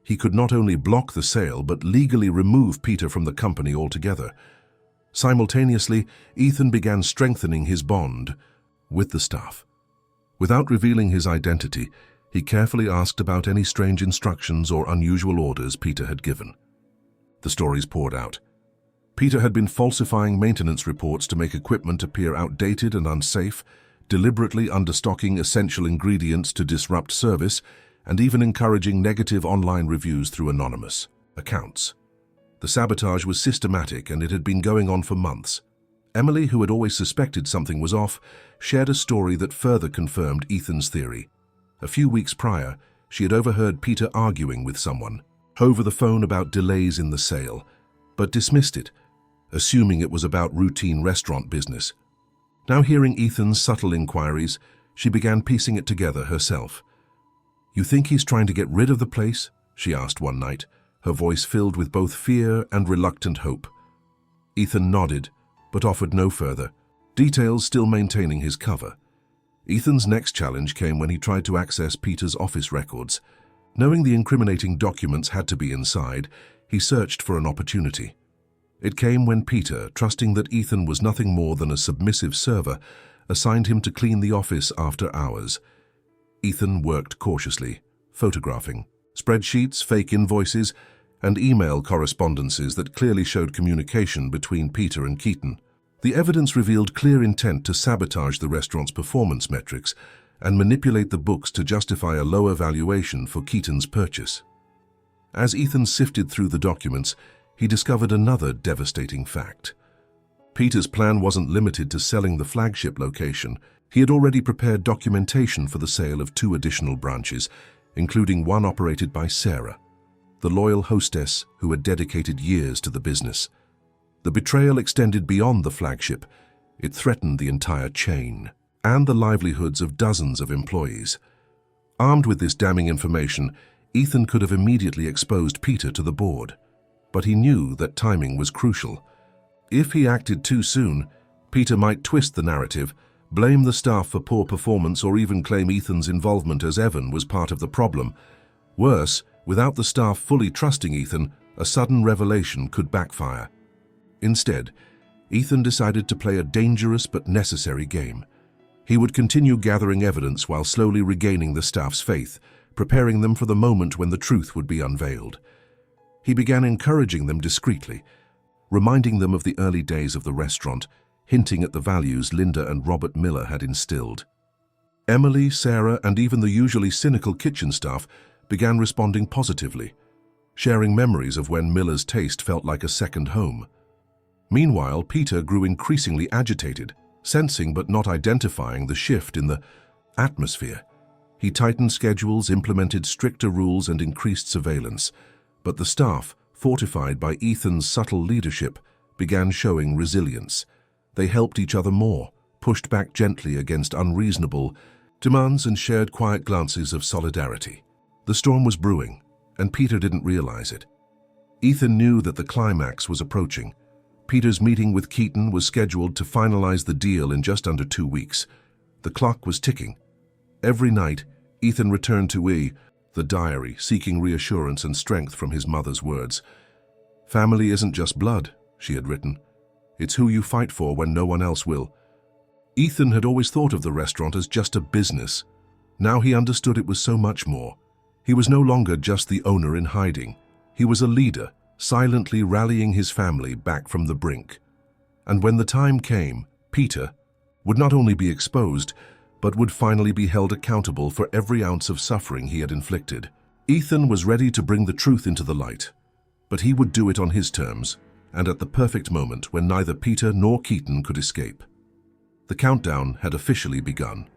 Speaker 1: he could not only block the sale but legally remove Peter from the company altogether. Simultaneously, Ethan began strengthening his bond with the staff. Without revealing his identity, he carefully asked about any strange instructions or unusual orders Peter had given. The stories poured out. Peter had been falsifying maintenance reports to make equipment appear outdated and unsafe, deliberately understocking essential ingredients to disrupt service, and even encouraging negative online reviews through anonymous accounts. The sabotage was systematic, and it had been going on for months. Emily, who had always suspected something was off, shared a story that further confirmed Ethan's theory. A few weeks prior, she had overheard Peter arguing with someone over the phone about delays in the sale, but dismissed it, assuming it was about routine restaurant business. Now hearing Ethan's subtle inquiries, she began piecing it together herself. "You think he's trying to get rid of the place?" she asked one night, her voice filled with both fear and reluctant hope. Ethan nodded, but offered no further, details still maintaining his cover. Ethan's next challenge came when he tried to access Peter's office records. Knowing the incriminating documents had to be inside, he searched for an opportunity. It came when Peter, trusting that Ethan was nothing more than a submissive server, assigned him to clean the office after hours. Ethan worked cautiously, photographing spreadsheets, fake invoices, and email correspondences that clearly showed communication between Peter and Keaton. The evidence revealed clear intent to sabotage the restaurant's performance metrics and manipulate the books to justify a lower valuation for Keaton's purchase. As Ethan sifted through the documents, he discovered another devastating fact. Peter's plan wasn't limited to selling the flagship location. He had already prepared documentation for the sale of 2 additional branches, including one operated by Sarah, the loyal hostess who had dedicated years to the business. The betrayal extended beyond the flagship. It threatened the entire chain and the livelihoods of dozens of employees. Armed with this damning information, Ethan could have immediately exposed Peter to the board. But he knew that timing was crucial. If he acted too soon, Peter might twist the narrative, blame the staff for poor performance, or even claim Ethan's involvement as Evan was part of the problem. Worse, without the staff fully trusting Ethan, a sudden revelation could backfire. Instead, Ethan decided to play a dangerous but necessary game. He would continue gathering evidence while slowly regaining the staff's faith, preparing them for the moment when the truth would be unveiled. He began encouraging them discreetly, reminding them of the early days of the restaurant, hinting at the values Linda and Robert Miller had instilled. Emily, Sarah, and even the usually cynical kitchen staff began responding positively, sharing memories of when Miller's taste felt like a second home. Meanwhile, Peter grew increasingly agitated, sensing but not identifying the shift in the atmosphere. He tightened schedules, implemented stricter rules, and increased surveillance. But the staff, fortified by Ethan's subtle leadership, began showing resilience. They helped each other more, pushed back gently against unreasonable demands, and shared quiet glances of solidarity. The storm was brewing, and Peter didn't realize it. Ethan knew that the climax was approaching. Peter's meeting with Keaton was scheduled to finalize the deal in just under 2 weeks. The clock was ticking. Every night, Ethan returned to the diary, seeking reassurance and strength from his mother's words. "Family isn't just blood," she had written. "It's who you fight for when no one else will." Ethan had always thought of the restaurant as just a business. Now he understood it was so much more. He was no longer just the owner in hiding. He was a leader, silently rallying his family back from the brink. And when the time came, Peter would not only be exposed, but would finally be held accountable for every ounce of suffering he had inflicted. Ethan was ready to bring the truth into the light, but he would do it on his terms, and at the perfect moment when neither Peter nor Keaton could escape. The countdown had officially begun.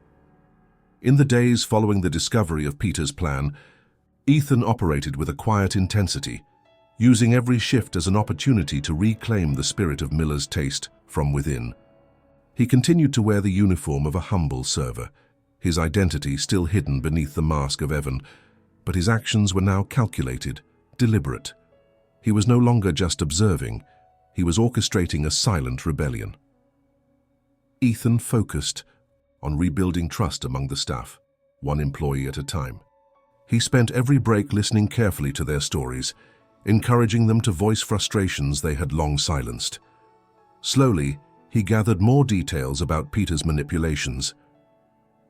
Speaker 1: In the days following the discovery of Peter's plan, Ethan operated with a quiet intensity, using every shift as an opportunity to reclaim the spirit of Miller's taste from within. He continued to wear the uniform of a humble server, his identity still hidden beneath the mask of Evan, but his actions were now calculated, deliberate. He was no longer just observing, he was orchestrating a silent rebellion. Ethan focused on rebuilding trust among the staff, one employee at a time. He spent every break listening carefully to their stories, encouraging them to voice frustrations they had long silenced. Slowly, he gathered more details about Peter's manipulations.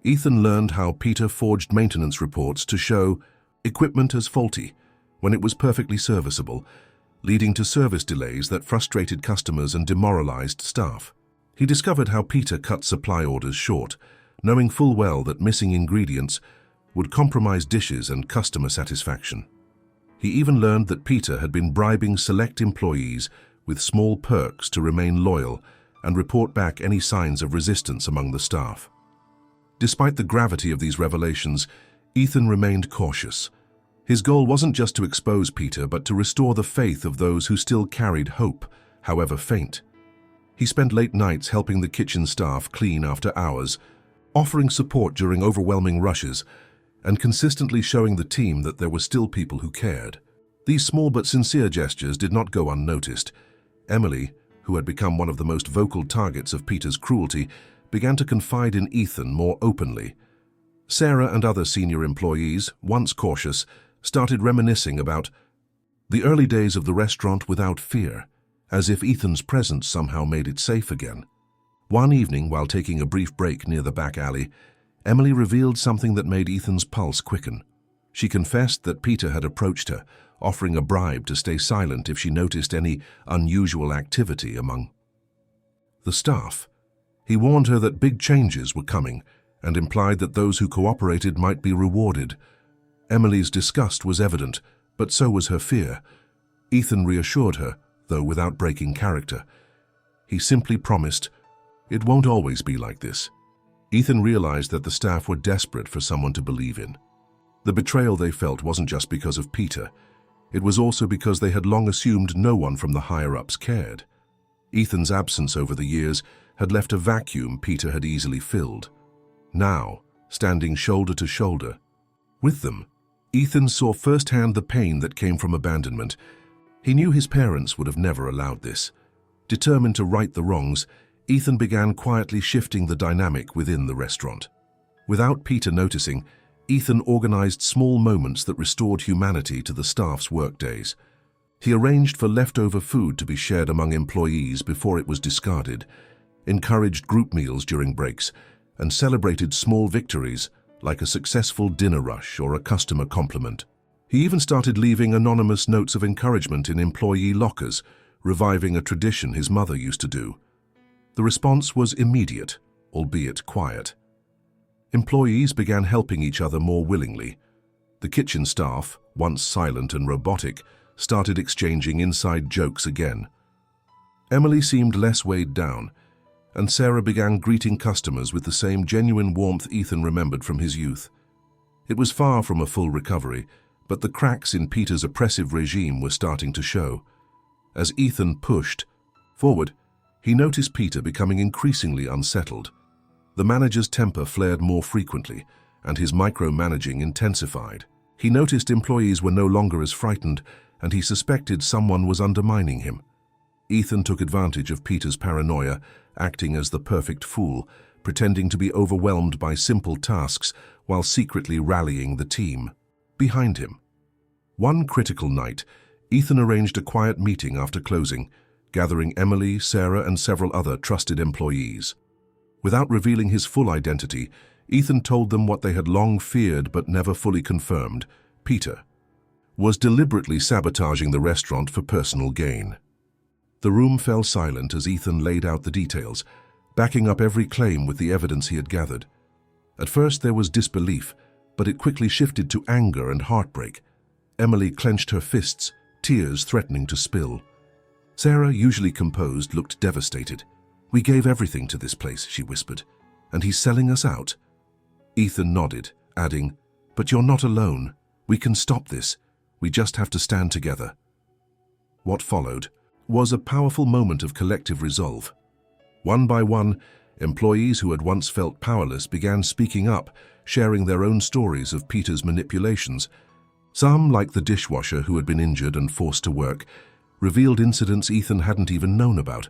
Speaker 1: Ethan learned how Peter forged maintenance reports to show equipment as faulty when it was perfectly serviceable, leading to service delays that frustrated customers and demoralized staff. He discovered how Peter cut supply orders short, knowing full well that missing ingredients would compromise dishes and customer satisfaction. He even learned that Peter had been bribing select employees with small perks to remain loyal and report back any signs of resistance among the staff. Despite the gravity of these revelations, Ethan remained cautious. His goal wasn't just to expose Peter, but to restore the faith of those who still carried hope, however faint. He spent late nights helping the kitchen staff clean after hours, offering support during overwhelming rushes, and consistently showing the team that there were still people who cared. These small but sincere gestures did not go unnoticed. Emily, who had become one of the most vocal targets of Peter's cruelty, began to confide in Ethan more openly. Sarah and other senior employees, once cautious, started reminiscing about the early days of the restaurant without fear, as if Ethan's presence somehow made it safe again. One evening, while taking a brief break near the back alley, Emily revealed something that made Ethan's pulse quicken. She confessed that Peter had approached her, offering a bribe to stay silent if she noticed any unusual activity among the staff. He warned her that big changes were coming and implied that those who cooperated might be rewarded. Emily's disgust was evident, but so was her fear. Ethan reassured her, though without breaking character. He simply promised, "It won't always be like this." Ethan realized that the staff were desperate for someone to believe in. The betrayal they felt wasn't just because of Peter. It was also because they had long assumed no one from the higher-ups cared. Ethan's absence over the years had left a vacuum Peter had easily filled. Now, standing shoulder to shoulder with them, Ethan saw firsthand the pain that came from abandonment. He knew his parents would have never allowed this. Determined to right the wrongs, Ethan began quietly shifting the dynamic within the restaurant. Without Peter noticing, Ethan organized small moments that restored humanity to the staff's workdays. He arranged for leftover food to be shared among employees before it was discarded, encouraged group meals during breaks, and celebrated small victories like a successful dinner rush or a customer compliment. He even started leaving anonymous notes of encouragement in employee lockers, reviving a tradition his mother used to do. The response was immediate, albeit quiet. Employees began helping each other more willingly. The kitchen staff, once silent and robotic, started exchanging inside jokes again. Emily seemed less weighed down, and Sarah began greeting customers with the same genuine warmth Ethan remembered from his youth. It was far from a full recovery, but the cracks in Peter's oppressive regime were starting to show. As Ethan pushed forward, he noticed Peter becoming increasingly unsettled. The manager's temper flared more frequently, and his micromanaging intensified. He noticed employees were no longer as frightened, and he suspected someone was undermining him. Ethan took advantage of Peter's paranoia, acting as the perfect fool, pretending to be overwhelmed by simple tasks while secretly rallying the team behind him. One critical night, Ethan arranged a quiet meeting after closing, gathering Emily, Sarah, and several other trusted employees. Without revealing his full identity, Ethan told them what they had long feared but never fully confirmed: Peter was deliberately sabotaging the restaurant for personal gain. The room fell silent as Ethan laid out the details, backing up every claim with the evidence he had gathered. At first there was disbelief, but it quickly shifted to anger and heartbreak. Emily clenched her fists, tears threatening to spill. Sarah, usually composed, looked devastated. "We gave everything to this place," she whispered, "and he's selling us out." Ethan nodded, adding, "But you're not alone. We can stop this. We just have to stand together." What followed was a powerful moment of collective resolve. One by one, employees who had once felt powerless began speaking up, sharing their own stories of Peter's manipulations. Some, like the dishwasher who had been injured and forced to work, revealed incidents Ethan hadn't even known about.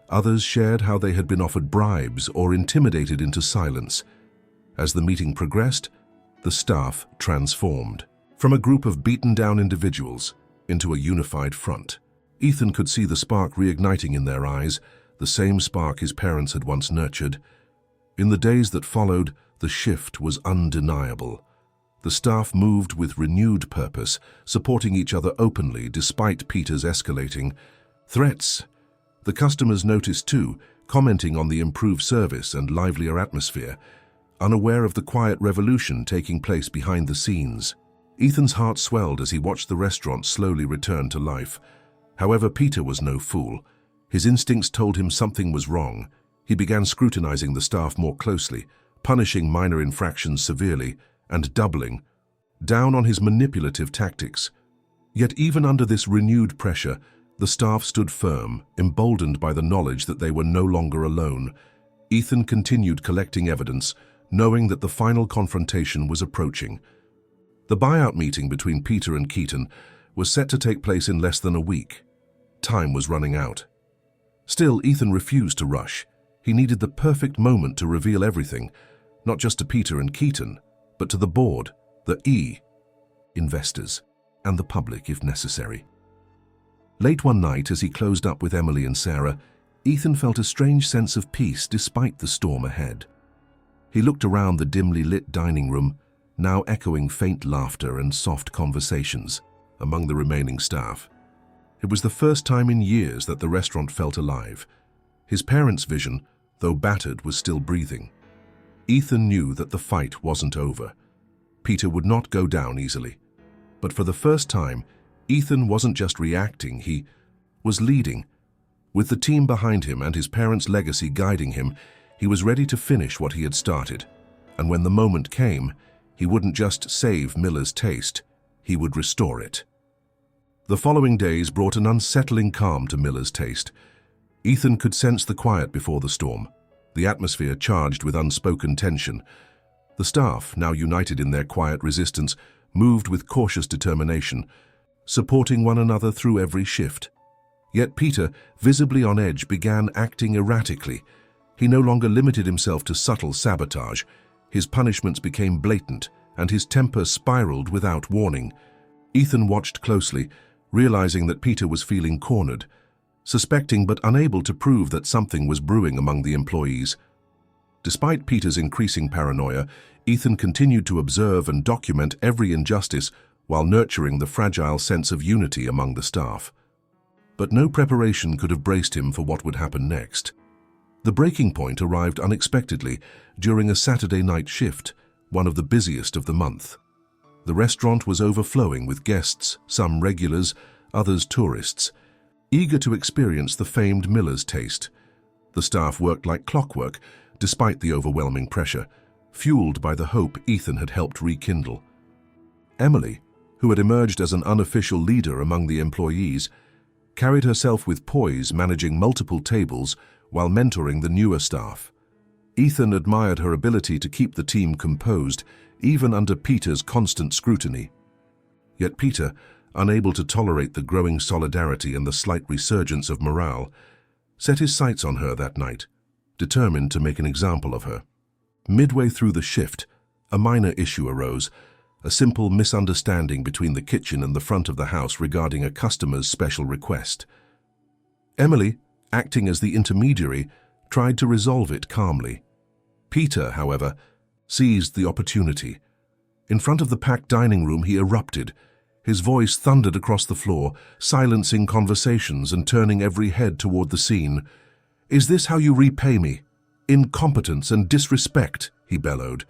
Speaker 1: Others shared how they had been offered bribes or intimidated into silence. As the meeting progressed, the staff transformed. From a group of beaten-down individuals into a unified front. Ethan could see the spark reigniting in their eyes, the same spark his parents had once nurtured. In the days that followed, the shift was undeniable. The staff moved with renewed purpose, supporting each other openly despite Peter's escalating threats. The customers noticed too, commenting on the improved service and livelier atmosphere, unaware of the quiet revolution taking place behind the scenes. Ethan's heart swelled as he watched the restaurant slowly return to life. However, Peter was no fool. His instincts told him something was wrong. He began scrutinizing the staff more closely, punishing minor infractions severely, and doubling down on his manipulative tactics. Yet even under this renewed pressure, the staff stood firm, emboldened by the knowledge that they were no longer alone. Ethan continued collecting evidence, knowing that the final confrontation was approaching. The buyout meeting between Peter and Keaton was set to take place in less than a week. Time was running out. Still, Ethan refused to rush. He needed the perfect moment to reveal everything, not just to Peter and Keaton, but to the board, the investors, and the public if necessary. Late one night, as he closed up with Emily and Sarah, Ethan felt a strange sense of peace despite the storm ahead. He looked around the dimly lit dining room, now echoing faint laughter and soft conversations among the remaining staff. It was the first time in years that the restaurant felt alive. His parents' vision, though battered, was still breathing. Ethan knew that the fight wasn't over. Peter would not go down easily. But for the first time, Ethan wasn't just reacting, he was leading. With the team behind him and his parents' legacy guiding him, he was ready to finish what he had started. And when the moment came, he wouldn't just save Miller's taste, he would restore it. The following days brought an unsettling calm to Miller's taste. Ethan could sense the quiet before the storm, the atmosphere charged with unspoken tension. The staff, now united in their quiet resistance, moved with cautious determination, supporting one another through every shift. Yet Peter, visibly on edge, began acting erratically. He no longer limited himself to subtle sabotage. His punishments became blatant, and his temper spiraled without warning. Ethan watched closely, realizing that Peter was feeling cornered, suspecting but unable to prove that something was brewing among the employees. Despite Peter's increasing paranoia, Ethan continued to observe and document every injustice while nurturing the fragile sense of unity among the staff. But no preparation could have braced him for what would happen next. The breaking point arrived unexpectedly during a Saturday night shift, one of the busiest of the month. The restaurant was overflowing with guests, some regulars, others tourists, eager to experience the famed Miller's taste. The staff worked like clockwork, despite the overwhelming pressure, fueled by the hope Ethan had helped rekindle. Emily, who had emerged as an unofficial leader among the employees, carried herself with poise, managing multiple tables while mentoring the newer staff. Ethan admired her ability to keep the team composed, even under Peter's constant scrutiny. Yet Peter, unable to tolerate the growing solidarity and the slight resurgence of morale, set his sights on her that night, determined to make an example of her. Midway through the shift, a minor issue arose, a simple misunderstanding between the kitchen and the front of the house regarding a customer's special request. Emily, acting as the intermediary, tried to resolve it calmly. Peter, however, seized the opportunity. In front of the packed dining room, he erupted. His voice thundered across the floor, silencing conversations and turning every head toward the scene. "Is this how you repay me? Incompetence and disrespect," he bellowed,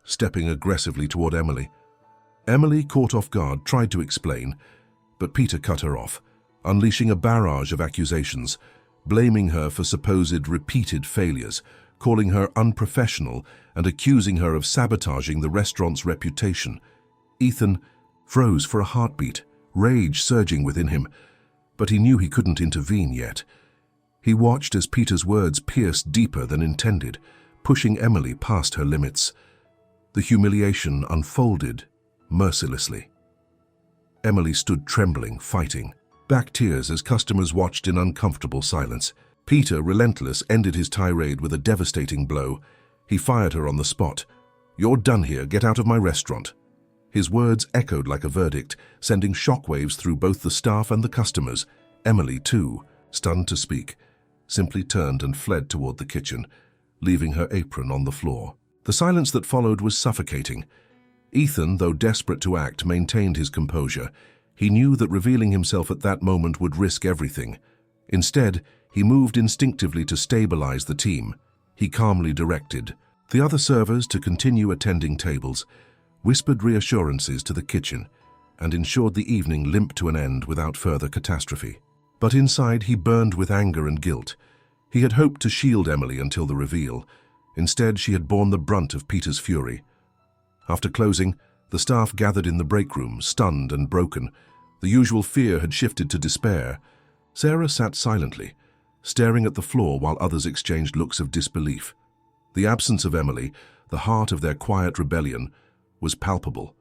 Speaker 1: stepping aggressively toward Emily. Emily, caught off guard, tried to explain, but Peter cut her off, unleashing a barrage of accusations, blaming her for supposed repeated failures, calling her unprofessional and accusing her of sabotaging the restaurant's reputation. Ethan froze for a heartbeat, rage surging within him, but he knew he couldn't intervene yet. He watched as Peter's words pierced deeper than intended, pushing Emily past her limits. The humiliation unfolded mercilessly. Emily stood trembling, fighting back tears as customers watched in uncomfortable silence. Peter, relentless, ended his tirade with a devastating blow. He fired her on the spot. "You're done here. Get out of my restaurant." His words echoed like a verdict, sending shockwaves through both the staff and the customers. Emily, too, stunned to speak, simply turned and fled toward the kitchen, leaving her apron on the floor. The silence that followed was suffocating. Ethan, though desperate to act, maintained his composure. He knew that revealing himself at that moment would risk everything. Instead, he moved instinctively to stabilize the team. He calmly directed the other servers to continue attending tables, whispered reassurances to the kitchen, and ensured the evening limped to an end without further catastrophe. But inside, he burned with anger and guilt. He had hoped to shield Emily until the reveal. Instead, she had borne the brunt of Peter's fury. After closing, the staff gathered in the break room, stunned and broken. The usual fear had shifted to despair. Sarah sat silently, staring at the floor while others exchanged looks of disbelief. The absence of Emily, the heart of their quiet rebellion, was palpable.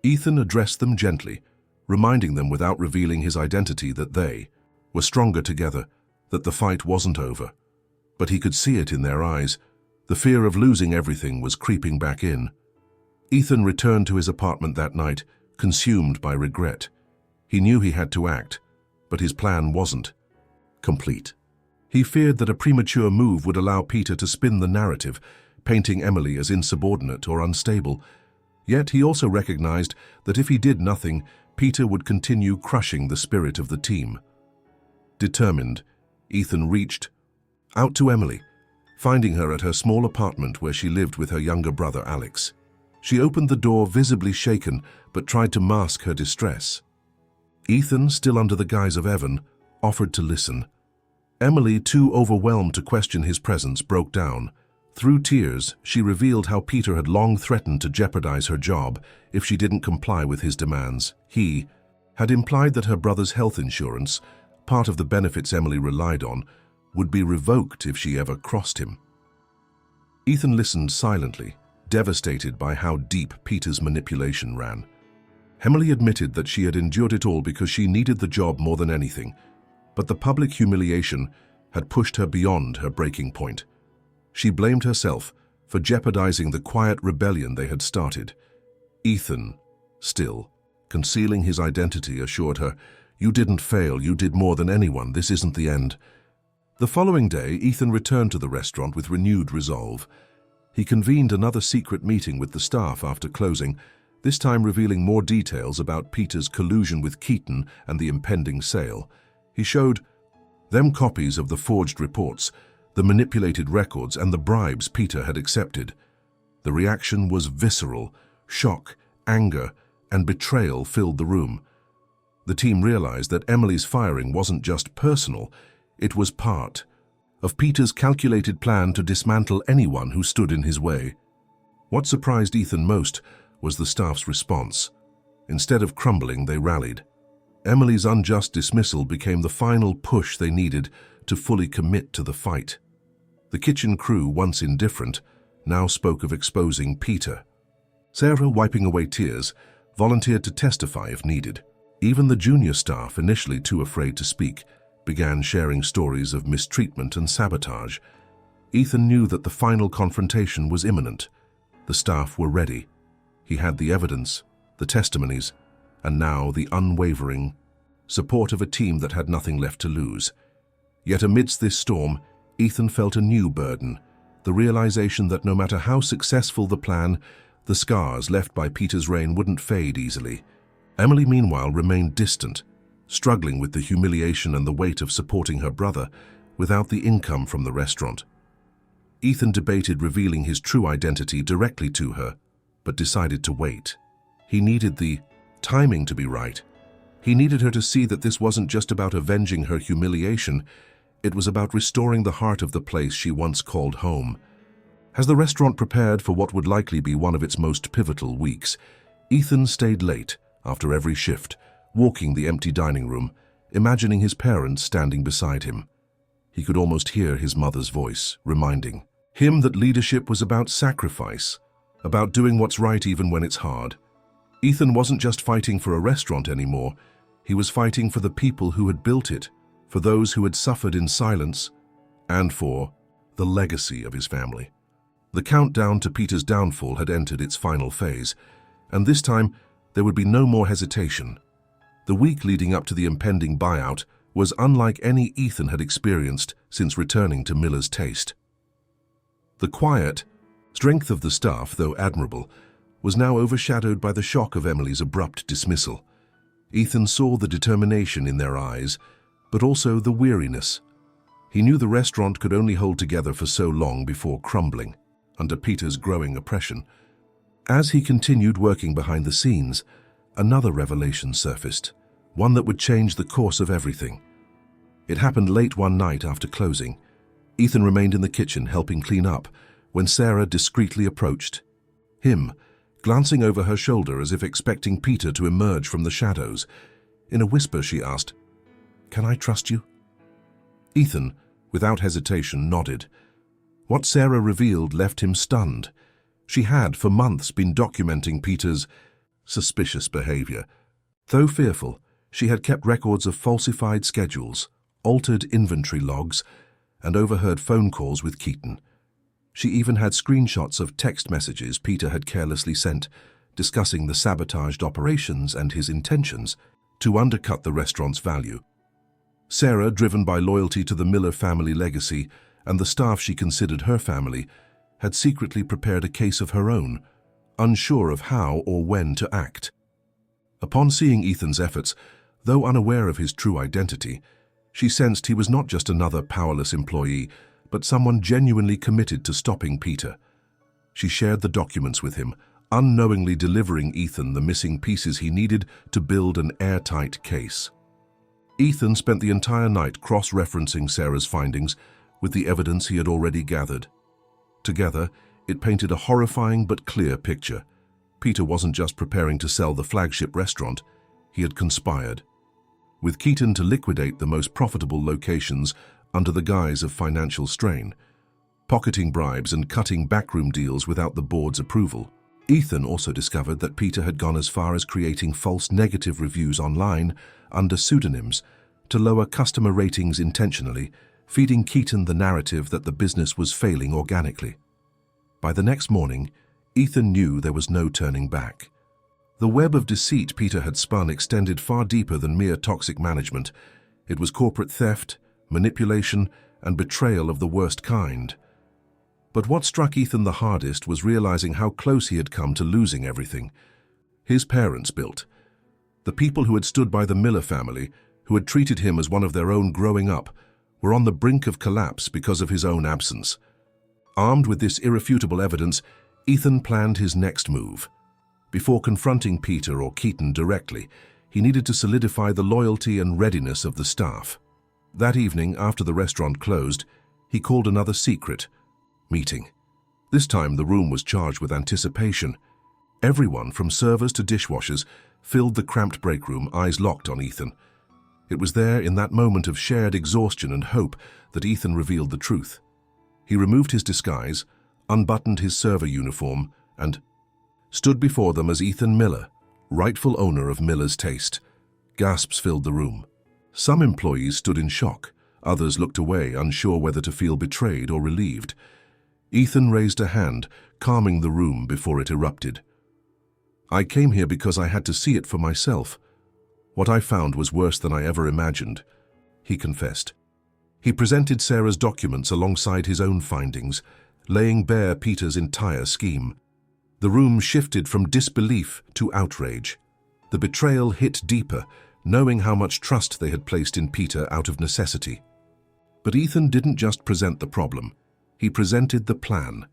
Speaker 1: Ethan addressed them gently, reminding them without revealing his identity that they were stronger together, that the fight wasn't over. But he could see it in their eyes. The fear of losing everything was creeping back in. Ethan returned to his apartment that night, consumed by regret. He knew he had to act, but his plan wasn't complete. He feared that a premature move would allow Peter to spin the narrative, painting Emily as insubordinate or unstable. Yet he also recognized that if he did nothing, Peter would continue crushing the spirit of the team. Determined, Ethan reached out to Emily, finding her at her small apartment where she lived with her younger brother Alex. She opened the door, visibly shaken, but tried to mask her distress. Ethan, still under the guise of Evan, offered to listen. Emily, too overwhelmed to question his presence, broke down. Through tears, she revealed how Peter had long threatened to jeopardize her job if she didn't comply with his demands. He had implied that her brother's health insurance, part of the benefits Emily relied on, would be revoked if she ever crossed him. Ethan listened silently, devastated by how deep Peter's manipulation ran. Emily admitted that she had endured it all because she needed the job more than anything, but the public humiliation had pushed her beyond her breaking point. She blamed herself for jeopardizing the quiet rebellion they had started. Ethan, still, concealing his identity, assured her, "You didn't fail, you did more than anyone, this isn't the end." The following day, Ethan returned to the restaurant with renewed resolve. He convened another secret meeting with the staff after closing, this time revealing more details about Peter's collusion with Keaton and the impending sale. He showed them copies of the forged reports, the manipulated records, and the bribes Peter had accepted. The reaction was visceral. Shock, anger, and betrayal filled the room. The team realized that Emily's firing wasn't just personal, it was part of Peter's calculated plan to dismantle anyone who stood in his way. What surprised Ethan most was the staff's response. Instead of crumbling, they rallied. Emily's unjust dismissal became the final push they needed to fully commit to the fight. The kitchen crew, once indifferent, now spoke of exposing Peter. Sarah, wiping away tears, volunteered to testify if needed. Even the junior staff, initially too afraid to speak, began sharing stories of mistreatment and sabotage. Ethan knew that the final confrontation was imminent. The staff were ready. He had the evidence, the testimonies, and now the unwavering support of a team that had nothing left to lose. Yet amidst this storm, Ethan felt a new burden, the realization that no matter how successful the plan, the scars left by Peter's reign wouldn't fade easily. Emily, meanwhile, remained distant, struggling with the humiliation and the weight of supporting her brother without the income from the restaurant. Ethan debated revealing his true identity directly to her, but decided to wait. He needed the timing to be right. He needed her to see that this wasn't just about avenging her humiliation, it was about restoring the heart of the place she once called home. As the restaurant prepared for what would likely be one of its most pivotal weeks, Ethan stayed late after every shift, walking the empty dining room, imagining his parents standing beside him. He could almost hear his mother's voice, reminding him that leadership was about sacrifice, about doing what's right even when it's hard. Ethan wasn't just fighting for a restaurant anymore, he was fighting for the people who had built it, for those who had suffered in silence, and for the legacy of his family. The countdown to Peter's downfall had entered its final phase, and this time there would be no more hesitation. The week leading up to the impending buyout was unlike any Ethan had experienced since returning to Miller's Taste. The quiet strength of the staff, though admirable, was now overshadowed by the shock of Emily's abrupt dismissal. Ethan saw the determination in their eyes, but also the weariness. He knew the restaurant could only hold together for so long before crumbling under Peter's growing oppression. As he continued working behind the scenes, another revelation surfaced, one that would change the course of everything. It happened late one night after closing. Ethan remained in the kitchen helping clean up when Sarah discreetly approached him, glancing over her shoulder as if expecting Peter to emerge from the shadows. In a whisper, she asked, "Can I trust you?" Ethan, without hesitation, nodded. What Sarah revealed left him stunned. She had, for months, been documenting Peter's suspicious behavior. Though fearful, she had kept records of falsified schedules, altered inventory logs, and overheard phone calls with Keaton. She even had screenshots of text messages Peter had carelessly sent, discussing the sabotaged operations and his intentions to undercut the restaurant's value. Sarah, driven by loyalty to the Miller family legacy and the staff she considered her family, had secretly prepared a case of her own, unsure of how or when to act. Upon seeing Ethan's efforts, though unaware of his true identity, she sensed he was not just another powerless employee, but someone genuinely committed to stopping Peter. She shared the documents with him, unknowingly delivering Ethan the missing pieces he needed to build an airtight case. Ethan spent the entire night cross-referencing Sarah's findings with the evidence he had already gathered. Together, it painted a horrifying but clear picture. Peter wasn't just preparing to sell the flagship restaurant, he had conspired with Keaton to liquidate the most profitable locations under the guise of financial strain, pocketing bribes and cutting backroom deals without the board's approval. Ethan also discovered that Peter had gone as far as creating false negative reviews online under pseudonyms to lower customer ratings intentionally, feeding Keaton the narrative that the business was failing organically. By the next morning, Ethan knew there was no turning back. The web of deceit Peter had spun extended far deeper than mere toxic management. It was corporate theft, manipulation, and betrayal of the worst kind. But what struck Ethan the hardest was realizing how close he had come to losing everything. His parents built. The people who had stood by the Miller family, who had treated him as one of their own growing up, were on the brink of collapse because of his own absence. Armed with this irrefutable evidence, Ethan planned his next move. Before confronting Peter or Keaton directly, he needed to solidify the loyalty and readiness of the staff. That evening, after the restaurant closed, he called another secret meeting. This time, the room was charged with anticipation. Everyone, from servers to dishwashers, filled the cramped break room, eyes locked on Ethan. It was there, in that moment of shared exhaustion and hope, that Ethan revealed the truth. He removed his disguise, unbuttoned his server uniform, and stood before them as Ethan Miller, rightful owner of Miller's Taste. Gasps filled the room. Some employees stood in shock. Others looked away, unsure whether to feel betrayed or relieved. Ethan raised a hand, calming the room before it erupted. "I came here because I had to see it for myself. What I found was worse than I ever imagined," he confessed. He presented Sarah's documents alongside his own findings, laying bare Peter's entire scheme. The room shifted from disbelief to outrage. The betrayal hit deeper, knowing how much trust they had placed in Peter out of necessity. But Ethan didn't just present the problem. He presented the plan.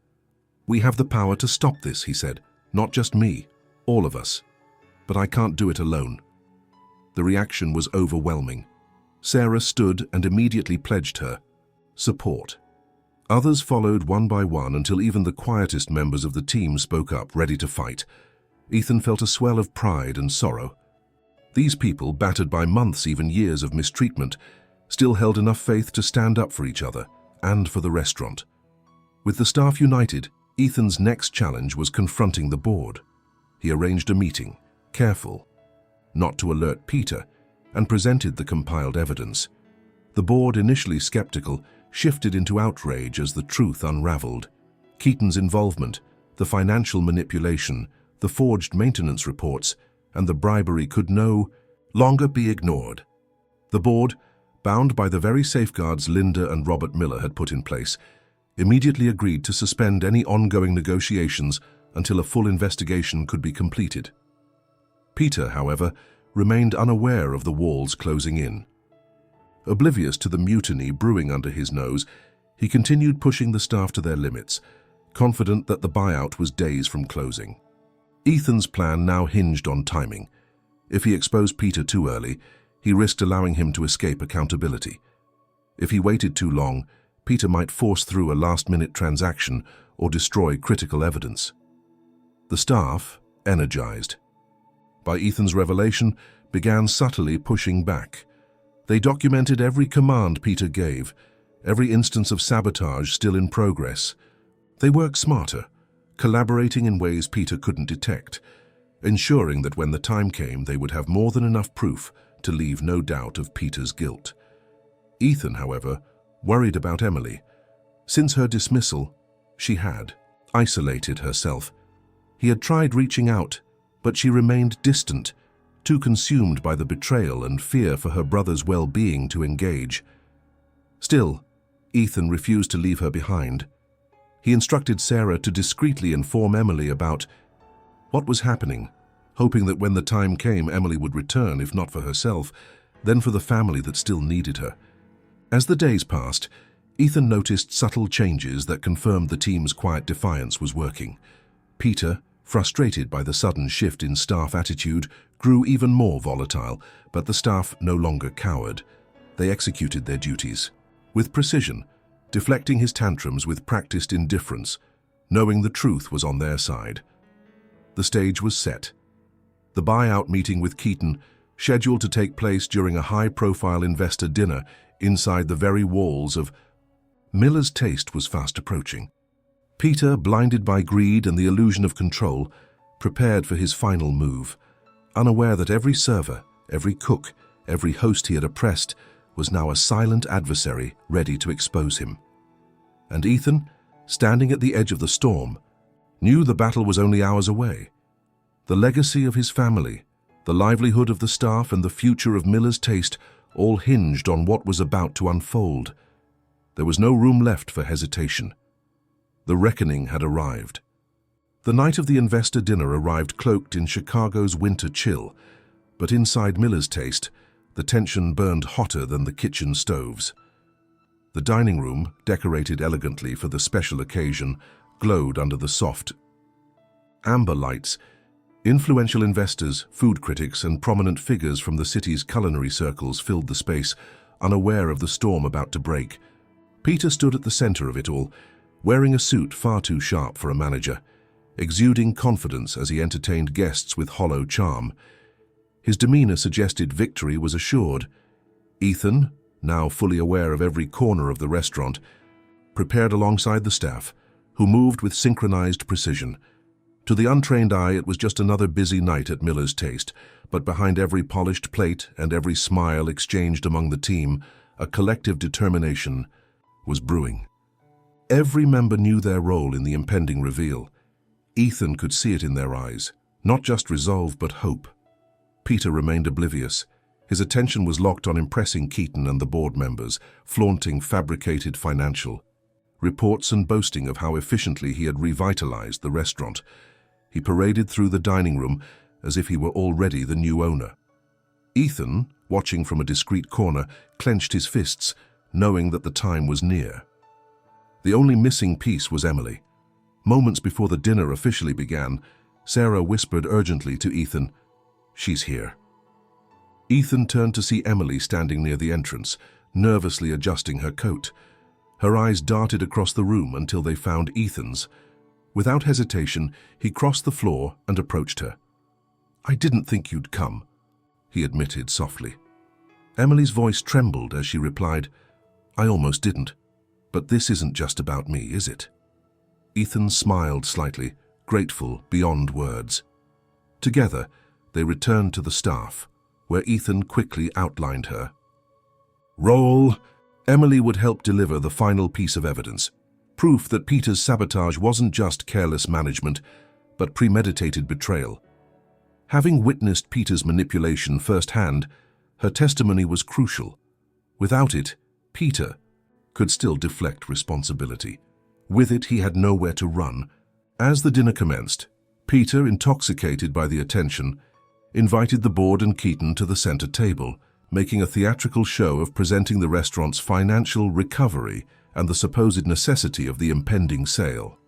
Speaker 1: "We have the power to stop this," he said. "Not just me, all of us. But I can't do it alone." The reaction was overwhelming. Sarah stood and immediately pledged her support. Others followed one by one until even the quietest members of the team spoke up, ready to fight. Ethan felt a swell of pride and sorrow. These people, battered by months, even years of mistreatment, still held enough faith to stand up for each other and for the restaurant. With the staff united, Ethan's next challenge was confronting the board. He arranged a meeting, careful not to alert Peter, and presented the compiled evidence. The board, initially skeptical, shifted into outrage as the truth unraveled. Keaton's involvement, the financial manipulation, the forged maintenance reports, and the bribery could no longer be ignored. The board, bound by the very safeguards Linda and Robert Miller had put in place, immediately agreed to suspend any ongoing negotiations until a full investigation could be completed. Peter, however, remained unaware of the walls closing in. Oblivious to the mutiny brewing under his nose, he continued pushing the staff to their limits, confident that the buyout was days from closing. Ethan's plan now hinged on timing. If he exposed Peter too early, he risked allowing him to escape accountability. If he waited too long, Peter might force through a last-minute transaction or destroy critical evidence. The staff, energized by Ethan's revelation, began subtly pushing back. They documented every command Peter gave, every instance of sabotage still in progress. They worked smarter, collaborating in ways Peter couldn't detect, ensuring that when the time came they would have more than enough proof to leave no doubt of Peter's guilt. Ethan, however, worried about Emily. Since her dismissal, she had isolated herself. He had tried reaching out, but she remained distant, too consumed by the betrayal and fear for her brother's well-being to engage. Still, Ethan refused to leave her behind. He instructed Sarah to discreetly inform Emily about what was happening, hoping that when the time came, Emily would return, if not for herself, then for the family that still needed her. As the days passed, Ethan noticed subtle changes that confirmed the team's quiet defiance was working. Peter, frustrated by the sudden shift in staff attitude, grew even more volatile, but the staff no longer cowered. They executed their duties with precision, deflecting his tantrums with practiced indifference, knowing the truth was on their side. The stage was set. The buyout meeting with Keaton, scheduled to take place during a high-profile investor dinner inside the very walls of Miller's Taste, was fast approaching. Peter, blinded by greed and the illusion of control, prepared for his final move, unaware that every server, every cook, every host he had oppressed was now a silent adversary ready to expose him. And Ethan, standing at the edge of the storm, knew the battle was only hours away. The legacy of his family, the livelihood of the staff, and the future of Miller's Taste all hinged on what was about to unfold. There was no room left for hesitation. The reckoning had arrived. The night of the investor dinner arrived cloaked in Chicago's winter chill, but inside Miller's Taste, the tension burned hotter than the kitchen stoves. The dining room, decorated elegantly for the special occasion, glowed under the soft amber lights. Influential investors, food critics, and prominent figures from the city's culinary circles filled the space, unaware of the storm about to break. Peter stood at the center of it all, wearing a suit far too sharp for a manager, exuding confidence as he entertained guests with hollow charm. His demeanor suggested victory was assured. Ethan, now fully aware of every corner of the restaurant, prepared alongside the staff, who moved with synchronized precision. To the untrained eye, it was just another busy night at Miller's Taste, but behind every polished plate and every smile exchanged among the team, a collective determination was brewing. Every member knew their role in the impending reveal. Ethan could see it in their eyes, not just resolve but hope. Peter remained oblivious. His attention was locked on impressing Keaton and the board members, flaunting fabricated financial reports and boasting of how efficiently he had revitalized the restaurant. He paraded through the dining room as if he were already the new owner. Ethan, watching from a discreet corner, clenched his fists, knowing that the time was near. The only missing piece was Emily. Moments before the dinner officially began, Sarah whispered urgently to Ethan, "She's here." Ethan turned to see Emily standing near the entrance, nervously adjusting her coat. Her eyes darted across the room until they found Ethan's. Without hesitation, he crossed the floor and approached her. "I didn't think you'd come," he admitted softly. Emily's voice trembled as she replied, "I almost didn't. But this isn't just about me, is it?" Ethan smiled slightly, grateful beyond words. Together, they returned to the staff, where Ethan quickly outlined her. Roll. Emily would help deliver the final piece of evidence, proof that Peter's sabotage wasn't just careless management, but premeditated betrayal. Having witnessed Peter's manipulation firsthand, her testimony was crucial. Without it, Peter could still deflect responsibility. With it, he had nowhere to run. As the dinner commenced, Peter, intoxicated by the attention, invited the board and Keaton to the center table, making a theatrical show of presenting the restaurant's financial recovery and the supposed necessity of the impending sale.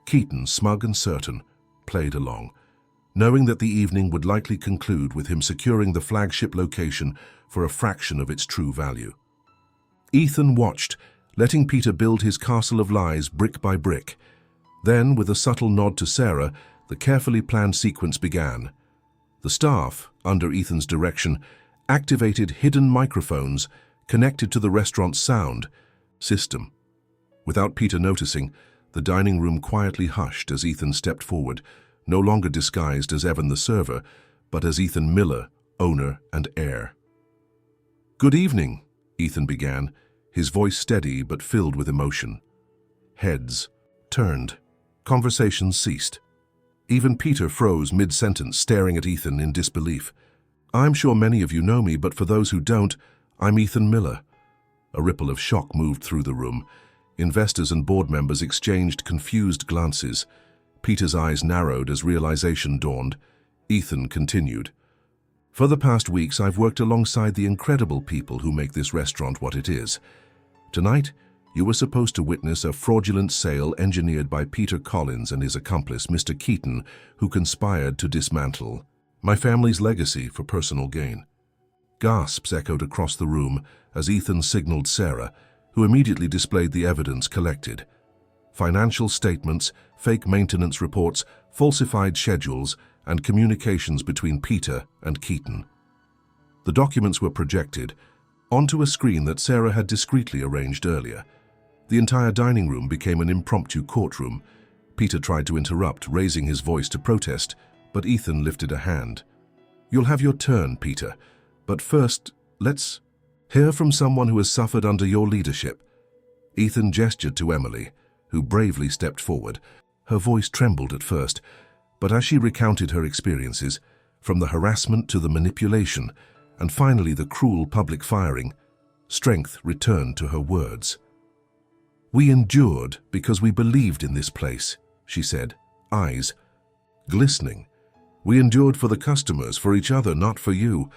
Speaker 1: Keaton, smug and certain, played along, knowing that the evening would likely conclude with him securing the flagship location for a fraction of its true value. Ethan watched, letting Peter build his castle of lies brick by brick. Then, with a subtle nod to Sarah, the carefully planned sequence began. The staff, under Ethan's direction, activated hidden microphones connected to the restaurant's sound system. Without Peter noticing, the dining room quietly hushed as Ethan stepped forward, no longer disguised as Evan the server, but as Ethan Miller, owner and heir. "Good evening," Ethan began, his voice steady but filled with emotion. Heads turned. Conversations ceased. Even Peter froze mid-sentence, staring at Ethan in disbelief. "I'm sure many of you know me, but for those who don't, I'm Ethan Miller." A ripple of shock moved through the room. Investors and board members exchanged confused glances. Peter's eyes narrowed as realization dawned. Ethan continued. "For the past weeks, I've worked alongside the incredible people who make this restaurant what it is. Tonight, You were supposed to witness a fraudulent sale engineered by Peter Collins and his accomplice, Mr. Keaton, who conspired to dismantle my family's legacy for personal gain." Gasps echoed across the room as Ethan signaled Sarah, who immediately displayed the evidence collected. Financial statements, fake maintenance reports, falsified schedules, and communications between Peter and Keaton. The documents were projected onto a screen that Sarah had discreetly arranged earlier. The entire dining room became an impromptu courtroom. Peter tried to interrupt, raising his voice to protest, but Ethan lifted a hand. "You'll have your turn, Peter, but first, let's hear from someone who has suffered under your leadership." Ethan gestured to Emily, who bravely stepped forward. Her voice trembled at first, but as she recounted her experiences, from the harassment to the manipulation, and finally the cruel public firing, strength returned to her words. "We endured because we believed in this place," she said, eyes glistening. "We endured for the customers, for each other, not for you."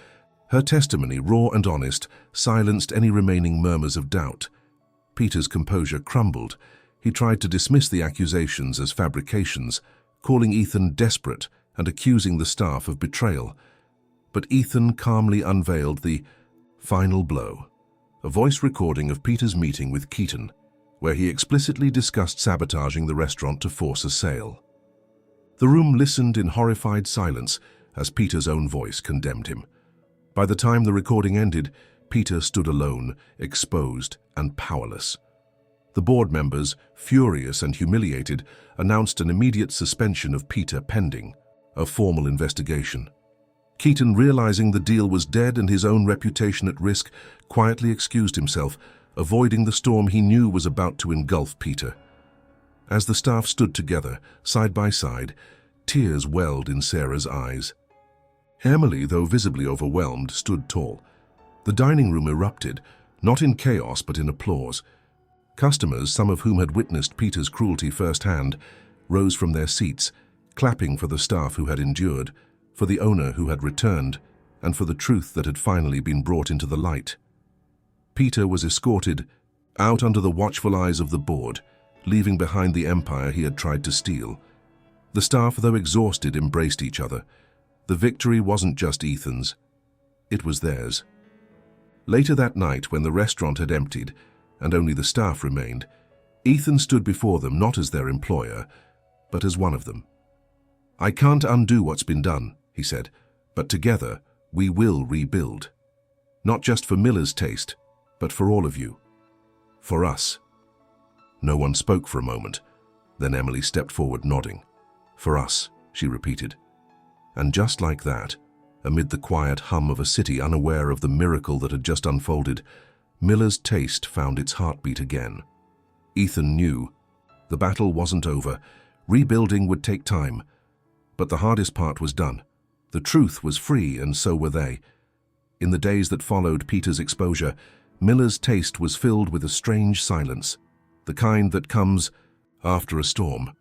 Speaker 1: Her testimony, raw and honest, silenced any remaining murmurs of doubt. Peter's composure crumbled. He tried to dismiss the accusations as fabrications, calling Ethan desperate and accusing the staff of betrayal. But Ethan calmly unveiled the final blow, a voice recording of Peter's meeting with Keaton, where he explicitly discussed sabotaging the restaurant to force a sale. The room listened in horrified silence as Peter's own voice condemned him. By the time the recording ended, Peter stood alone, exposed and powerless. The board members, furious and humiliated, announced an immediate suspension of Peter pending a formal investigation. Keaton, realizing the deal was dead and his own reputation at risk, quietly excused himself, avoiding the storm he knew was about to engulf Peter. As the staff stood together, side by side, tears welled in Sarah's eyes. Emily, though visibly overwhelmed, stood tall. The dining room erupted, not in chaos but in applause. Customers, some of whom had witnessed Peter's cruelty firsthand, rose from their seats, clapping for the staff who had endured, for the owner who had returned, and for the truth that had finally been brought into the light. Peter was escorted out under the watchful eyes of the board, leaving behind the empire he had tried to steal. The staff, though exhausted, embraced each other. The victory wasn't just Ethan's, it was theirs. Later that night, when the restaurant had emptied and only the staff remained, Ethan stood before them not as their employer, but as one of them. "I can't undo what's been done," he said, "but together we will rebuild. Not just for Miller's taste, but for all of you. For us." No one spoke for a moment. Then Emily stepped forward, nodding. "For us," she repeated. And just like that, amid the quiet hum of a city unaware of the miracle that had just unfolded, Miller's taste found its heartbeat again. Ethan knew the battle wasn't over. Rebuilding would take time. But the hardest part was done. The truth was free, and so were they. In the days that followed Peter's exposure, Miller's taste was filled with a strange silence, the kind that comes after a storm.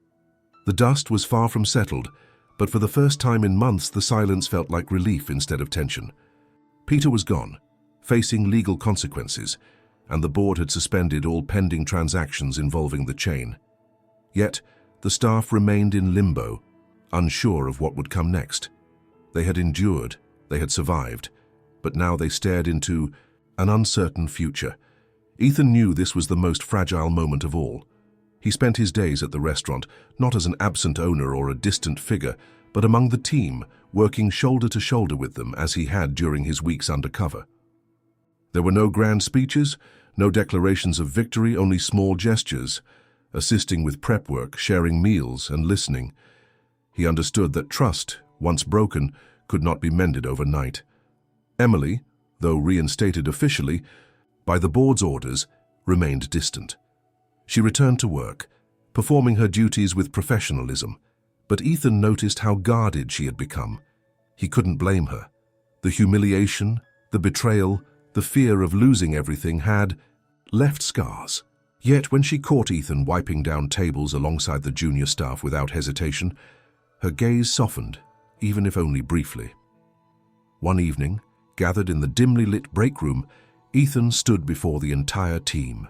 Speaker 1: The dust was far from settled, but for the first time in months the silence felt like relief instead of tension. Peter was gone, facing legal consequences, and the board had suspended all pending transactions involving the chain. Yet, the staff remained in limbo, unsure of what would come next. They had endured, they had survived, but now they stared into an uncertain future. Ethan knew this was the most fragile moment of all. He spent his days at the restaurant, not as an absent owner or a distant figure, but among the team, working shoulder to shoulder with them as he had during his weeks undercover. There were no grand speeches, no declarations of victory, only small gestures, assisting with prep work, sharing meals, and listening. He understood that trust, once broken, could not be mended overnight. Emily, though reinstated officially by the board's orders, remained distant. She returned to work, performing her duties with professionalism, but Ethan noticed how guarded she had become. He couldn't blame her. The humiliation, the betrayal, the fear of losing everything had left scars. Yet when she caught Ethan wiping down tables alongside the junior staff without hesitation, her gaze softened, even if only briefly. One evening, gathered in the dimly lit break room, Ethan stood before the entire team.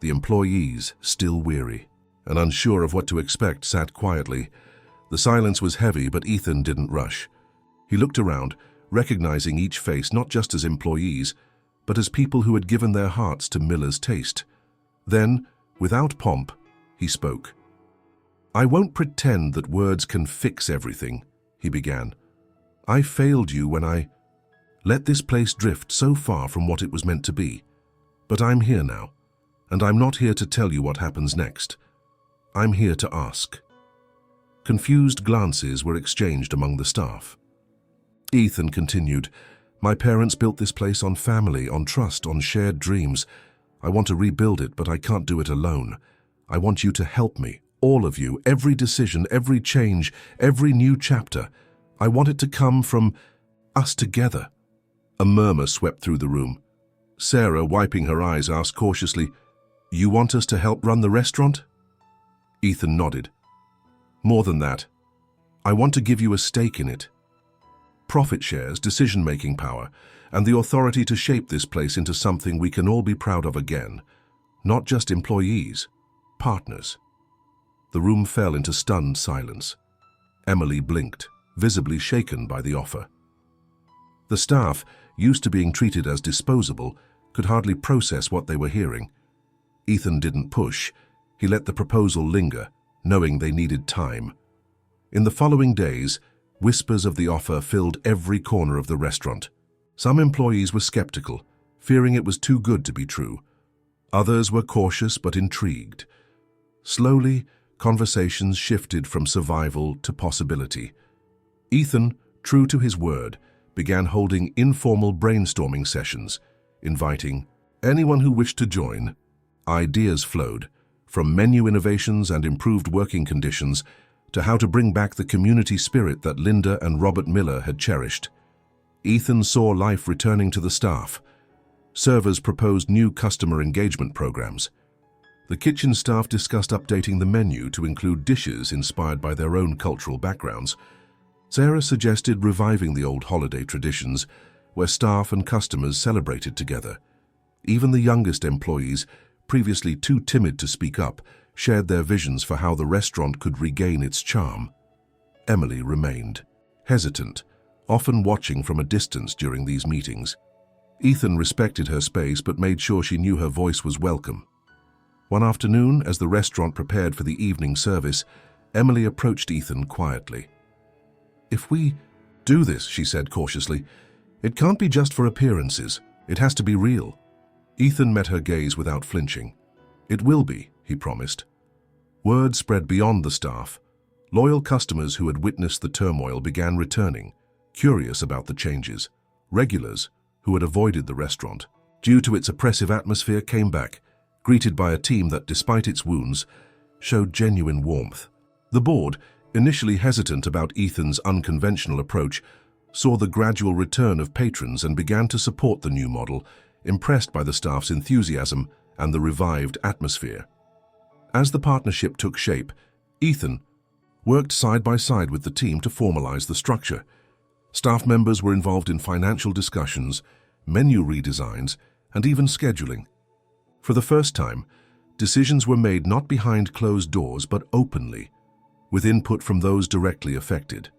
Speaker 1: The employees, still weary and unsure of what to expect, sat quietly. The silence was heavy, but Ethan didn't rush. He looked around, recognizing each face not just as employees, but as people who had given their hearts to Miller's taste. Then, without pomp, he spoke. "I won't pretend that words can fix everything," he began. "I failed you when I let this place drift so far from what it was meant to be. But I'm here now, and I'm not here to tell you what happens next. I'm here to ask." Confused glances were exchanged among the staff. Ethan continued, "My parents built this place on family, on trust, on shared dreams. I want to rebuild it, but I can't do it alone. I want you to help me, all of you, every decision, every change, every new chapter. I want it to come from us together." A murmur swept through the room. Sarah, wiping her eyes, asked cautiously, "You want us to help run the restaurant?" Ethan nodded. "More than that. I want to give you a stake in it. Profit shares, decision-making power, and the authority to shape this place into something we can all be proud of again. Not just employees, partners." The room fell into stunned silence. Emily blinked, visibly shaken by the offer. The staff, used to being treated as disposable, could hardly process what they were hearing. Ethan didn't push. He let the proposal linger, knowing they needed time. In the following days, whispers of the offer filled every corner of the restaurant. Some employees were skeptical, fearing it was too good to be true. Others were cautious but intrigued. Slowly, conversations shifted from survival to possibility. Ethan, true to his word, began holding informal brainstorming sessions, inviting anyone who wished to join. Ideas flowed, from menu innovations and improved working conditions to how to bring back the community spirit that Linda and Robert Miller had cherished. Ethan saw life returning to the staff. Servers proposed new customer engagement programs. The kitchen staff discussed updating the menu to include dishes inspired by their own cultural backgrounds. Sarah suggested reviving the old holiday traditions where staff and customers celebrated together. Even the youngest employees, previously too timid to speak up, shared their visions for how the restaurant could regain its charm. Emily remained, hesitant, often watching from a distance during these meetings. Ethan respected her space but made sure she knew her voice was welcome. One afternoon, as the restaurant prepared for the evening service, Emily approached Ethan quietly. "If we do this," she said cautiously, "it can't be just for appearances. It has to be real." Ethan met her gaze without flinching. "It will be," he promised. Word spread beyond the staff. Loyal customers who had witnessed the turmoil began returning, curious about the changes. Regulars, who had avoided the restaurant due to its oppressive atmosphere, came back, greeted by a team that, despite its wounds, showed genuine warmth. The board, initially hesitant about Ethan's unconventional approach, saw the gradual return of patrons and began to support the new model, impressed by the staff's enthusiasm and the revived atmosphere. As the partnership took shape, Ethan worked side by side with the team to formalize the structure. Staff members were involved in financial discussions, menu redesigns, and even scheduling. For the first time, decisions were made not behind closed doors but openly, with input from those directly affected.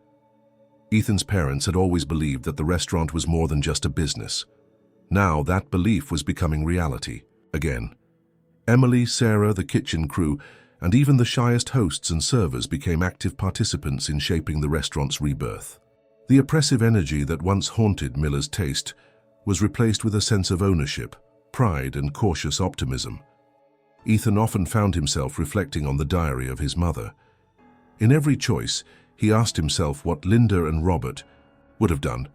Speaker 1: Ethan's parents had always believed that the restaurant was more than just a business. Now that belief was becoming reality again. Emily, Sarah, the kitchen crew, and even the shyest hosts and servers became active participants in shaping the restaurant's rebirth. The oppressive energy that once haunted Miller's taste was replaced with a sense of ownership, pride, and cautious optimism. Ethan often found himself reflecting on the diary of his mother. In every choice, he asked himself what Linda and Robert would have done,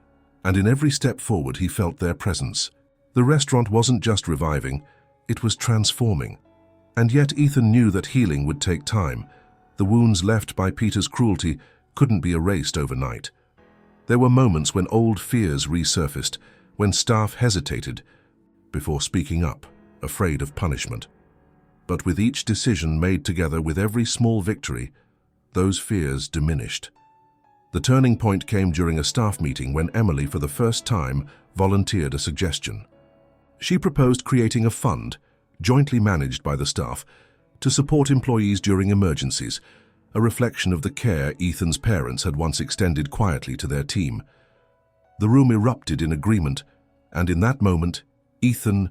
Speaker 1: and in every step forward he felt their presence. The restaurant wasn't just reviving, it was transforming. And yet Ethan knew that healing would take time. The wounds left by Peter's cruelty couldn't be erased overnight. There were moments when old fears resurfaced, when staff hesitated before speaking up, afraid of punishment. But with each decision made together, with every small victory, those fears diminished. The turning point came during a staff meeting when Emily, for the first time, volunteered a suggestion. She proposed creating a fund jointly managed by the staff, to support employees during emergencies, a reflection of the care Ethan's parents had once extended quietly to their team. The room erupted in agreement, and in that moment, Ethan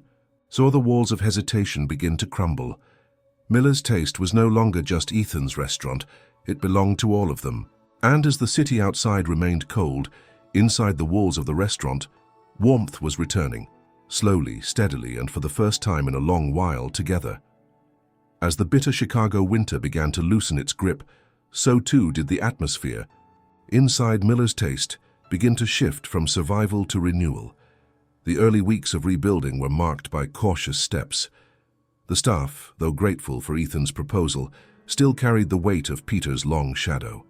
Speaker 1: saw the walls of hesitation begin to crumble. Miller's Taste was no longer just Ethan's restaurant, it belonged to all of them. And as the city outside remained cold, inside the walls of the restaurant, warmth was returning, slowly, steadily, and for the first time in a long while together. As the bitter Chicago winter began to loosen its grip, so too did the atmosphere. Inside Miller's Taste began to shift from survival to renewal. The early weeks of rebuilding were marked by cautious steps. The staff, though grateful for Ethan's proposal, still carried the weight of Peter's long shadow.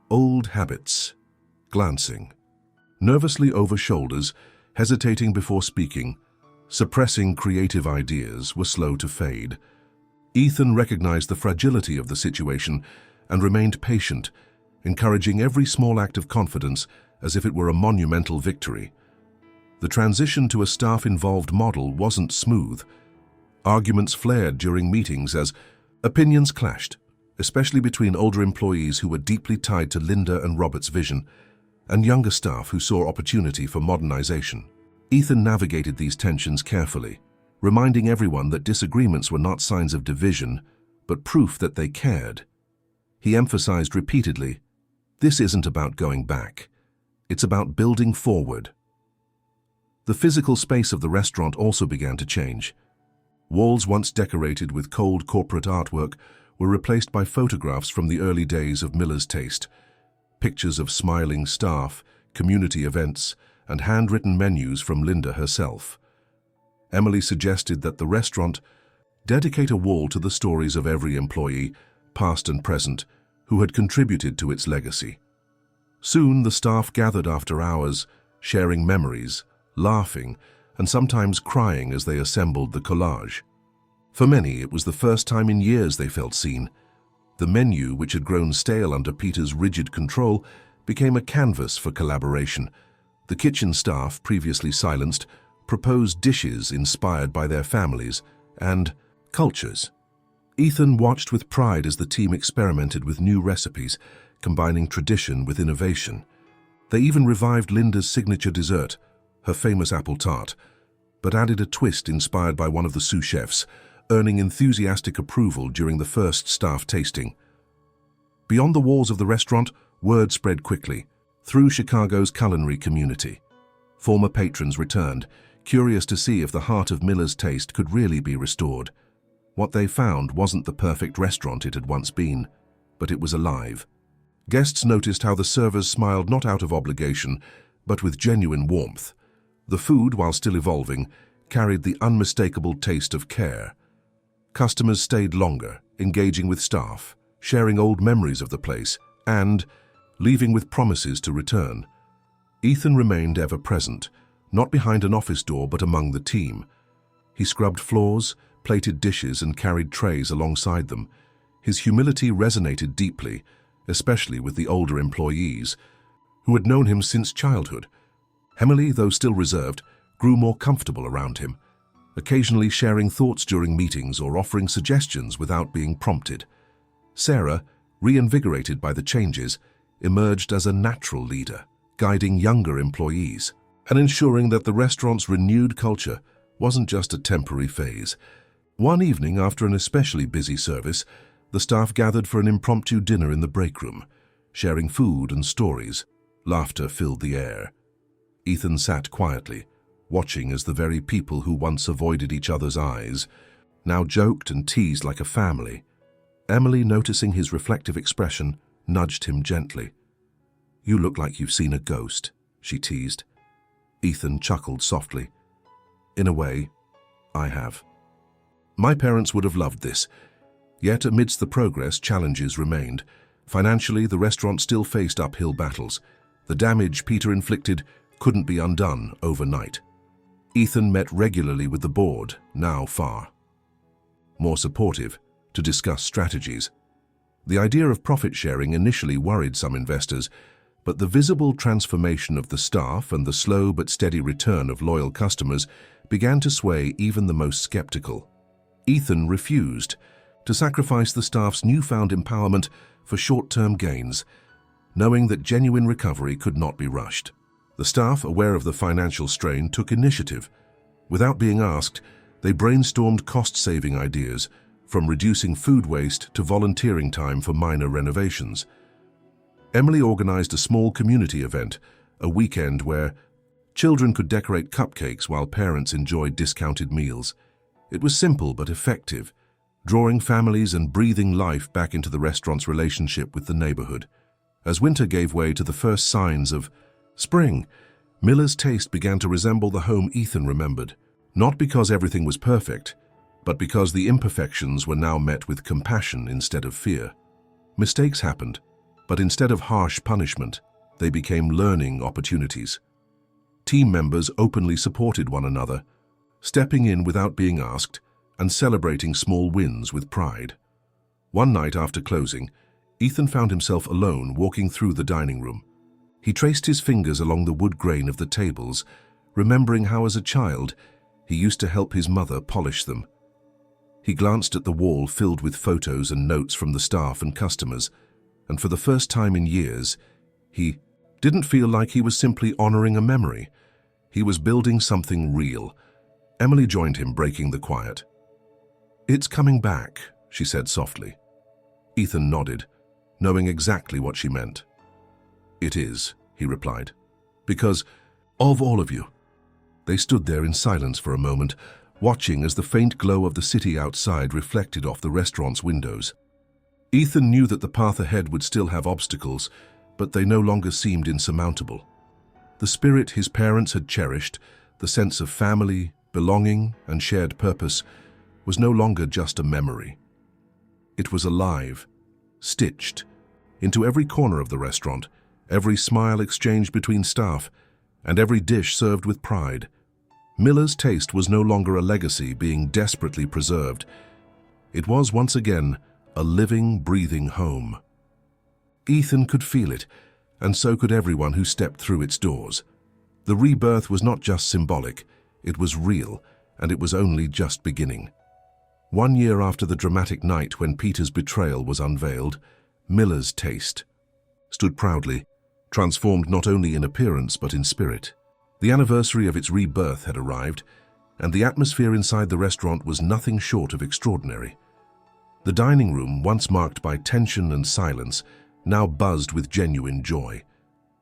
Speaker 1: Old habits, glancing, nervously over shoulders, hesitating before speaking, suppressing creative ideas, were slow to fade. Ethan recognized the fragility of the situation and remained patient, encouraging every small act of confidence as if it were a monumental victory. The transition to a staff-involved model wasn't smooth. Arguments flared during meetings as opinions clashed, especially between older employees who were deeply tied to Linda and Robert's vision, and younger staff who saw opportunity for modernization. Ethan navigated these tensions carefully, reminding everyone that disagreements were not signs of division, but proof that they cared. He emphasized repeatedly, "This isn't about going back. It's about building forward." The physical space of the restaurant also began to change. Walls once decorated with cold corporate artwork were replaced by photographs from the early days of Miller's Taste. Pictures of smiling staff, community events, and handwritten menus from Linda herself. Emily suggested that the restaurant dedicate a wall to the stories of every employee, past and present, who had contributed to its legacy. Soon the staff gathered after hours, sharing memories, laughing, and sometimes crying as they assembled the collage. For many, it was the first time in years they felt seen. The menu, which had grown stale under Peter's rigid control, became a canvas for collaboration. The kitchen staff, previously silenced, proposed dishes inspired by their families and cultures. Ethan watched with pride as the team experimented with new recipes, combining tradition with innovation. They even revived Linda's signature dessert, her famous apple tart, but added a twist inspired by one of the sous chefs, earning enthusiastic approval during the first staff tasting. Beyond the walls of the restaurant, word spread quickly, through Chicago's culinary community. Former patrons returned, curious to see if the heart of Miller's Taste could really be restored. What they found wasn't the perfect restaurant it had once been, but it was alive. Guests noticed how the servers smiled not out of obligation, but with genuine warmth. The food, while still evolving, carried the unmistakable taste of care. Customers stayed longer, engaging with staff, sharing old memories of the place, and leaving with promises to return. Ethan remained ever present, not behind an office door but among the team. He scrubbed floors, plated dishes, and carried trays alongside them. His humility resonated deeply, especially with the older employees, who had known him since childhood. Emily, though still reserved, grew more comfortable around him, occasionally sharing thoughts during meetings or offering suggestions without being prompted. Sarah, reinvigorated by the changes, emerged as a natural leader, guiding younger employees and ensuring that the restaurant's renewed culture wasn't just a temporary phase. One evening, after an especially busy service, the staff gathered for an impromptu dinner in the break room, sharing food and stories. Laughter filled the air. Ethan sat quietly, watching as the very people who once avoided each other's eyes now joked and teased like a family. Emily, noticing his reflective expression, nudged him gently. "You look like you've seen a ghost," she teased. Ethan chuckled softly. "In a way, I have. My parents would have loved this." Yet amidst the progress, challenges remained. Financially, the restaurant still faced uphill battles. The damage Peter inflicted couldn't be undone overnight. Ethan met regularly with the board, now far more supportive, to discuss strategies. The idea of profit sharing initially worried some investors, but the visible transformation of the staff and the slow but steady return of loyal customers began to sway even the most skeptical. Ethan refused to sacrifice the staff's newfound empowerment for short-term gains, knowing that genuine recovery could not be rushed. The staff, aware of the financial strain, took initiative. Without being asked, they brainstormed cost-saving ideas, from reducing food waste to volunteering time for minor renovations. Emily organized a small community event, a weekend where children could decorate cupcakes while parents enjoyed discounted meals. It was simple but effective, drawing families and breathing life back into the restaurant's relationship with the neighborhood. As winter gave way to the first signs of spring, Miller's taste began to resemble the home Ethan remembered, not because everything was perfect, but because the imperfections were now met with compassion instead of fear. Mistakes happened, but instead of harsh punishment, they became learning opportunities. Team members openly supported one another, stepping in without being asked and celebrating small wins with pride. One night after closing, Ethan found himself alone walking through the dining room. He traced his fingers along the wood grain of the tables, remembering how as a child he used to help his mother polish them. He glanced at the wall filled with photos and notes from the staff and customers, and for the first time in years, he didn't feel like he was simply honoring a memory. He was building something real. Emily joined him, breaking the quiet. "It's coming back," she said softly. Ethan nodded, knowing exactly what she meant. "It is," he replied, "because of all of you." They stood there in silence for a moment, watching as the faint glow of the city outside reflected off the restaurant's windows. Ethan knew that the path ahead would still have obstacles, but they no longer seemed insurmountable. The spirit his parents had cherished, the sense of family, belonging, and shared purpose, was no longer just a memory. It was alive, stitched into every corner of the restaurant, every smile exchanged between staff, and every dish served with pride. Miller's taste was no longer a legacy being desperately preserved. It was once again a living, breathing home. Ethan could feel it, and so could everyone who stepped through its doors. The rebirth was not just symbolic, it was real, and it was only just beginning. 1 year after the dramatic night when Peter's betrayal was unveiled, Miller's taste stood proudly, transformed not only in appearance but in spirit. The anniversary of its rebirth had arrived, and the atmosphere inside the restaurant was nothing short of extraordinary. The dining room, once marked by tension and silence, now buzzed with genuine joy.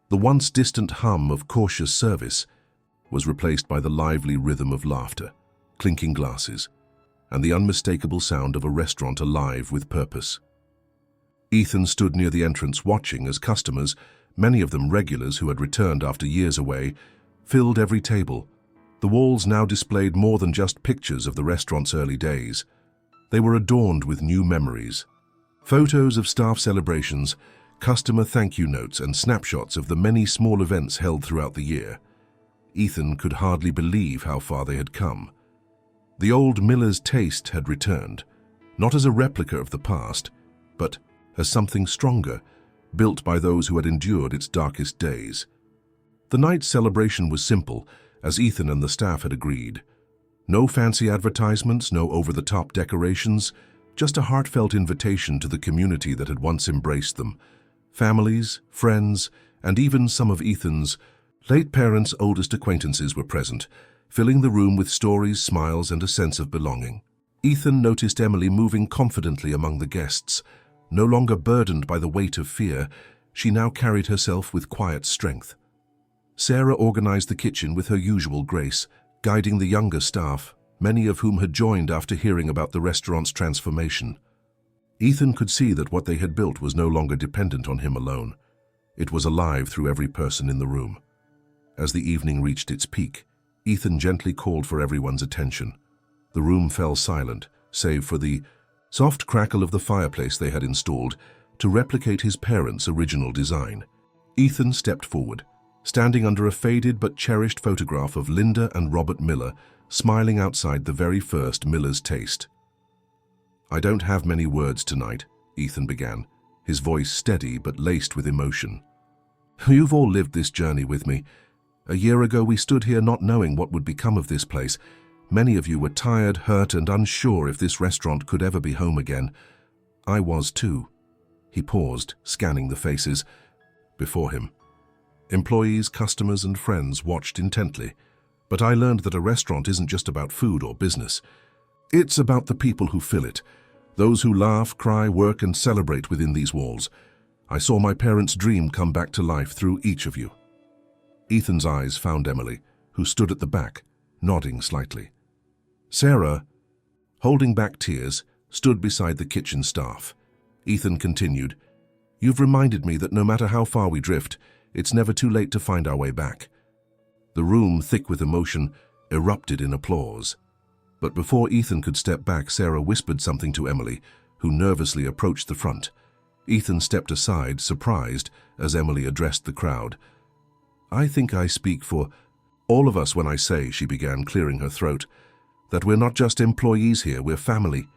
Speaker 1: The once distant hum of cautious service was replaced by the lively rhythm of laughter, clinking glasses, and the unmistakable sound of a restaurant alive with purpose. Ethan stood near the entrance watching as customers, many of them regulars who had returned after years away, filled every table. The walls now displayed more than just pictures of the restaurant's early days. They were adorned with new memories. Photos of staff celebrations, customer thank you notes, and snapshots of the many small events held throughout the year. Ethan could hardly believe how far they had come. The old Miller's taste had returned, not as a replica of the past, but as something stronger, built by those who had endured its darkest days. The night's celebration was simple, as Ethan and the staff had agreed. No fancy advertisements, no over-the-top decorations, just a heartfelt invitation to the community that had once embraced them. Families, friends, and even some of Ethan's late parents' oldest acquaintances were present, filling the room with stories, smiles, and a sense of belonging. Ethan noticed Emily moving confidently among the guests. No longer burdened by the weight of fear, she now carried herself with quiet strength. Sarah organized the kitchen with her usual grace, guiding the younger staff, many of whom had joined after hearing about the restaurant's transformation. Ethan could see that what they had built was no longer dependent on him alone. It was alive through every person in the room. As the evening reached its peak, Ethan gently called for everyone's attention. The room fell silent, save for the soft crackle of the fireplace they had installed to replicate his parents' original design. Ethan stepped forward, standing under a faded but cherished photograph of Linda and Robert Miller, smiling outside the very first Miller's Taste. "I don't have many words tonight," Ethan began, his voice steady but laced with emotion. "You've all lived this journey with me. A year ago we stood here not knowing what would become of this place. Many of you were tired, hurt, and unsure if this restaurant could ever be home again. I was too. He paused, scanning the faces before him. Employees, customers, and friends watched intently. But I learned that a restaurant isn't just about food or business. It's about the people who fill it, those who laugh, cry, work, and celebrate within these walls. I saw my parents' dream come back to life through each of you. Ethan's eyes found Emily, who stood at the back, nodding slightly. Sarah, holding back tears, stood beside the kitchen staff. Ethan continued, "You've reminded me that no matter how far we drift, it's never too late to find our way back." The room, thick with emotion, erupted in applause. But before Ethan could step back, Sarah whispered something to Emily, who nervously approached the front. Ethan stepped aside, surprised, as Emily addressed the crowd. "I think I speak for all of us when I say," she began, clearing her throat, "that we're not just employees here, we're family.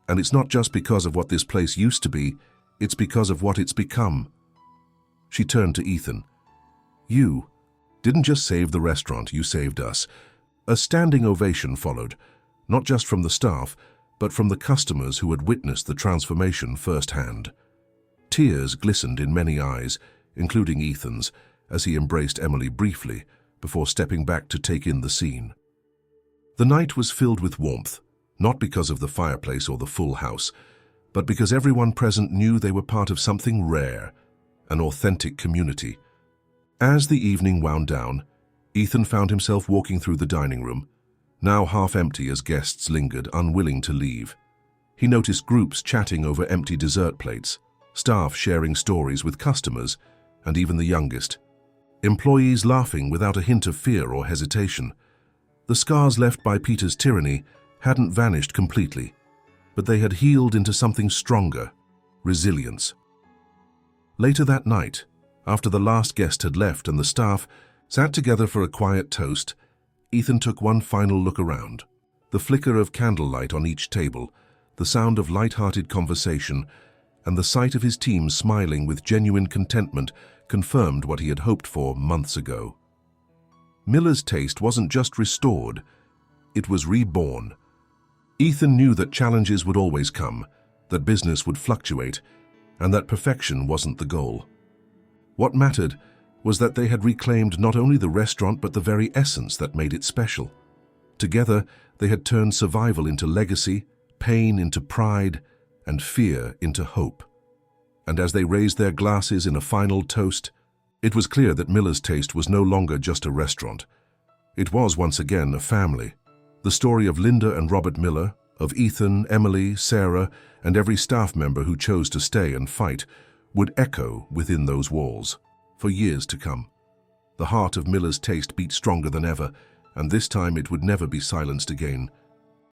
Speaker 1: And it's not just because of what this place used to be, it's because of what it's become." She turned to Ethan. "You didn't just save the restaurant, you saved us." A standing ovation followed, not just from the staff, but from the customers who had witnessed the transformation firsthand. Tears glistened in many eyes, including Ethan's, as he embraced Emily briefly before stepping back to take in the scene. The night was filled with warmth, not because of the fireplace or the full house, but because everyone present knew they were part of something rare, an authentic community. As the evening wound down, Ethan found himself walking through the dining room, now half empty as guests lingered, unwilling to leave. He noticed groups chatting over empty dessert plates, staff sharing stories with customers, and even the youngest. Employees laughing without a hint of fear or hesitation. The scars left by Peter's tyranny hadn't vanished completely, but they had healed into something stronger, resilience. Later that night, after the last guest had left and the staff sat together for a quiet toast, Ethan took one final look around. The flicker of candlelight on each table, the sound of light-hearted conversation, and the sight of his team smiling with genuine contentment confirmed what he had hoped for months ago. Miller's taste wasn't just restored, it was reborn. Ethan knew that challenges would always come, that business would fluctuate, and that perfection wasn't the goal. What mattered was that they had reclaimed not only the restaurant but the very essence that made it special. Together, they had turned survival into legacy, pain into pride, and fear into hope. And as they raised their glasses in a final toast, it was clear that Miller's Taste was no longer just a restaurant. It was once again a family. The story of Linda and Robert Miller, of Ethan, Emily, Sarah, and every staff member who chose to stay and fight would echo within those walls for years to come. The heart of Miller's Taste beat stronger than ever, and this time it would never be silenced again.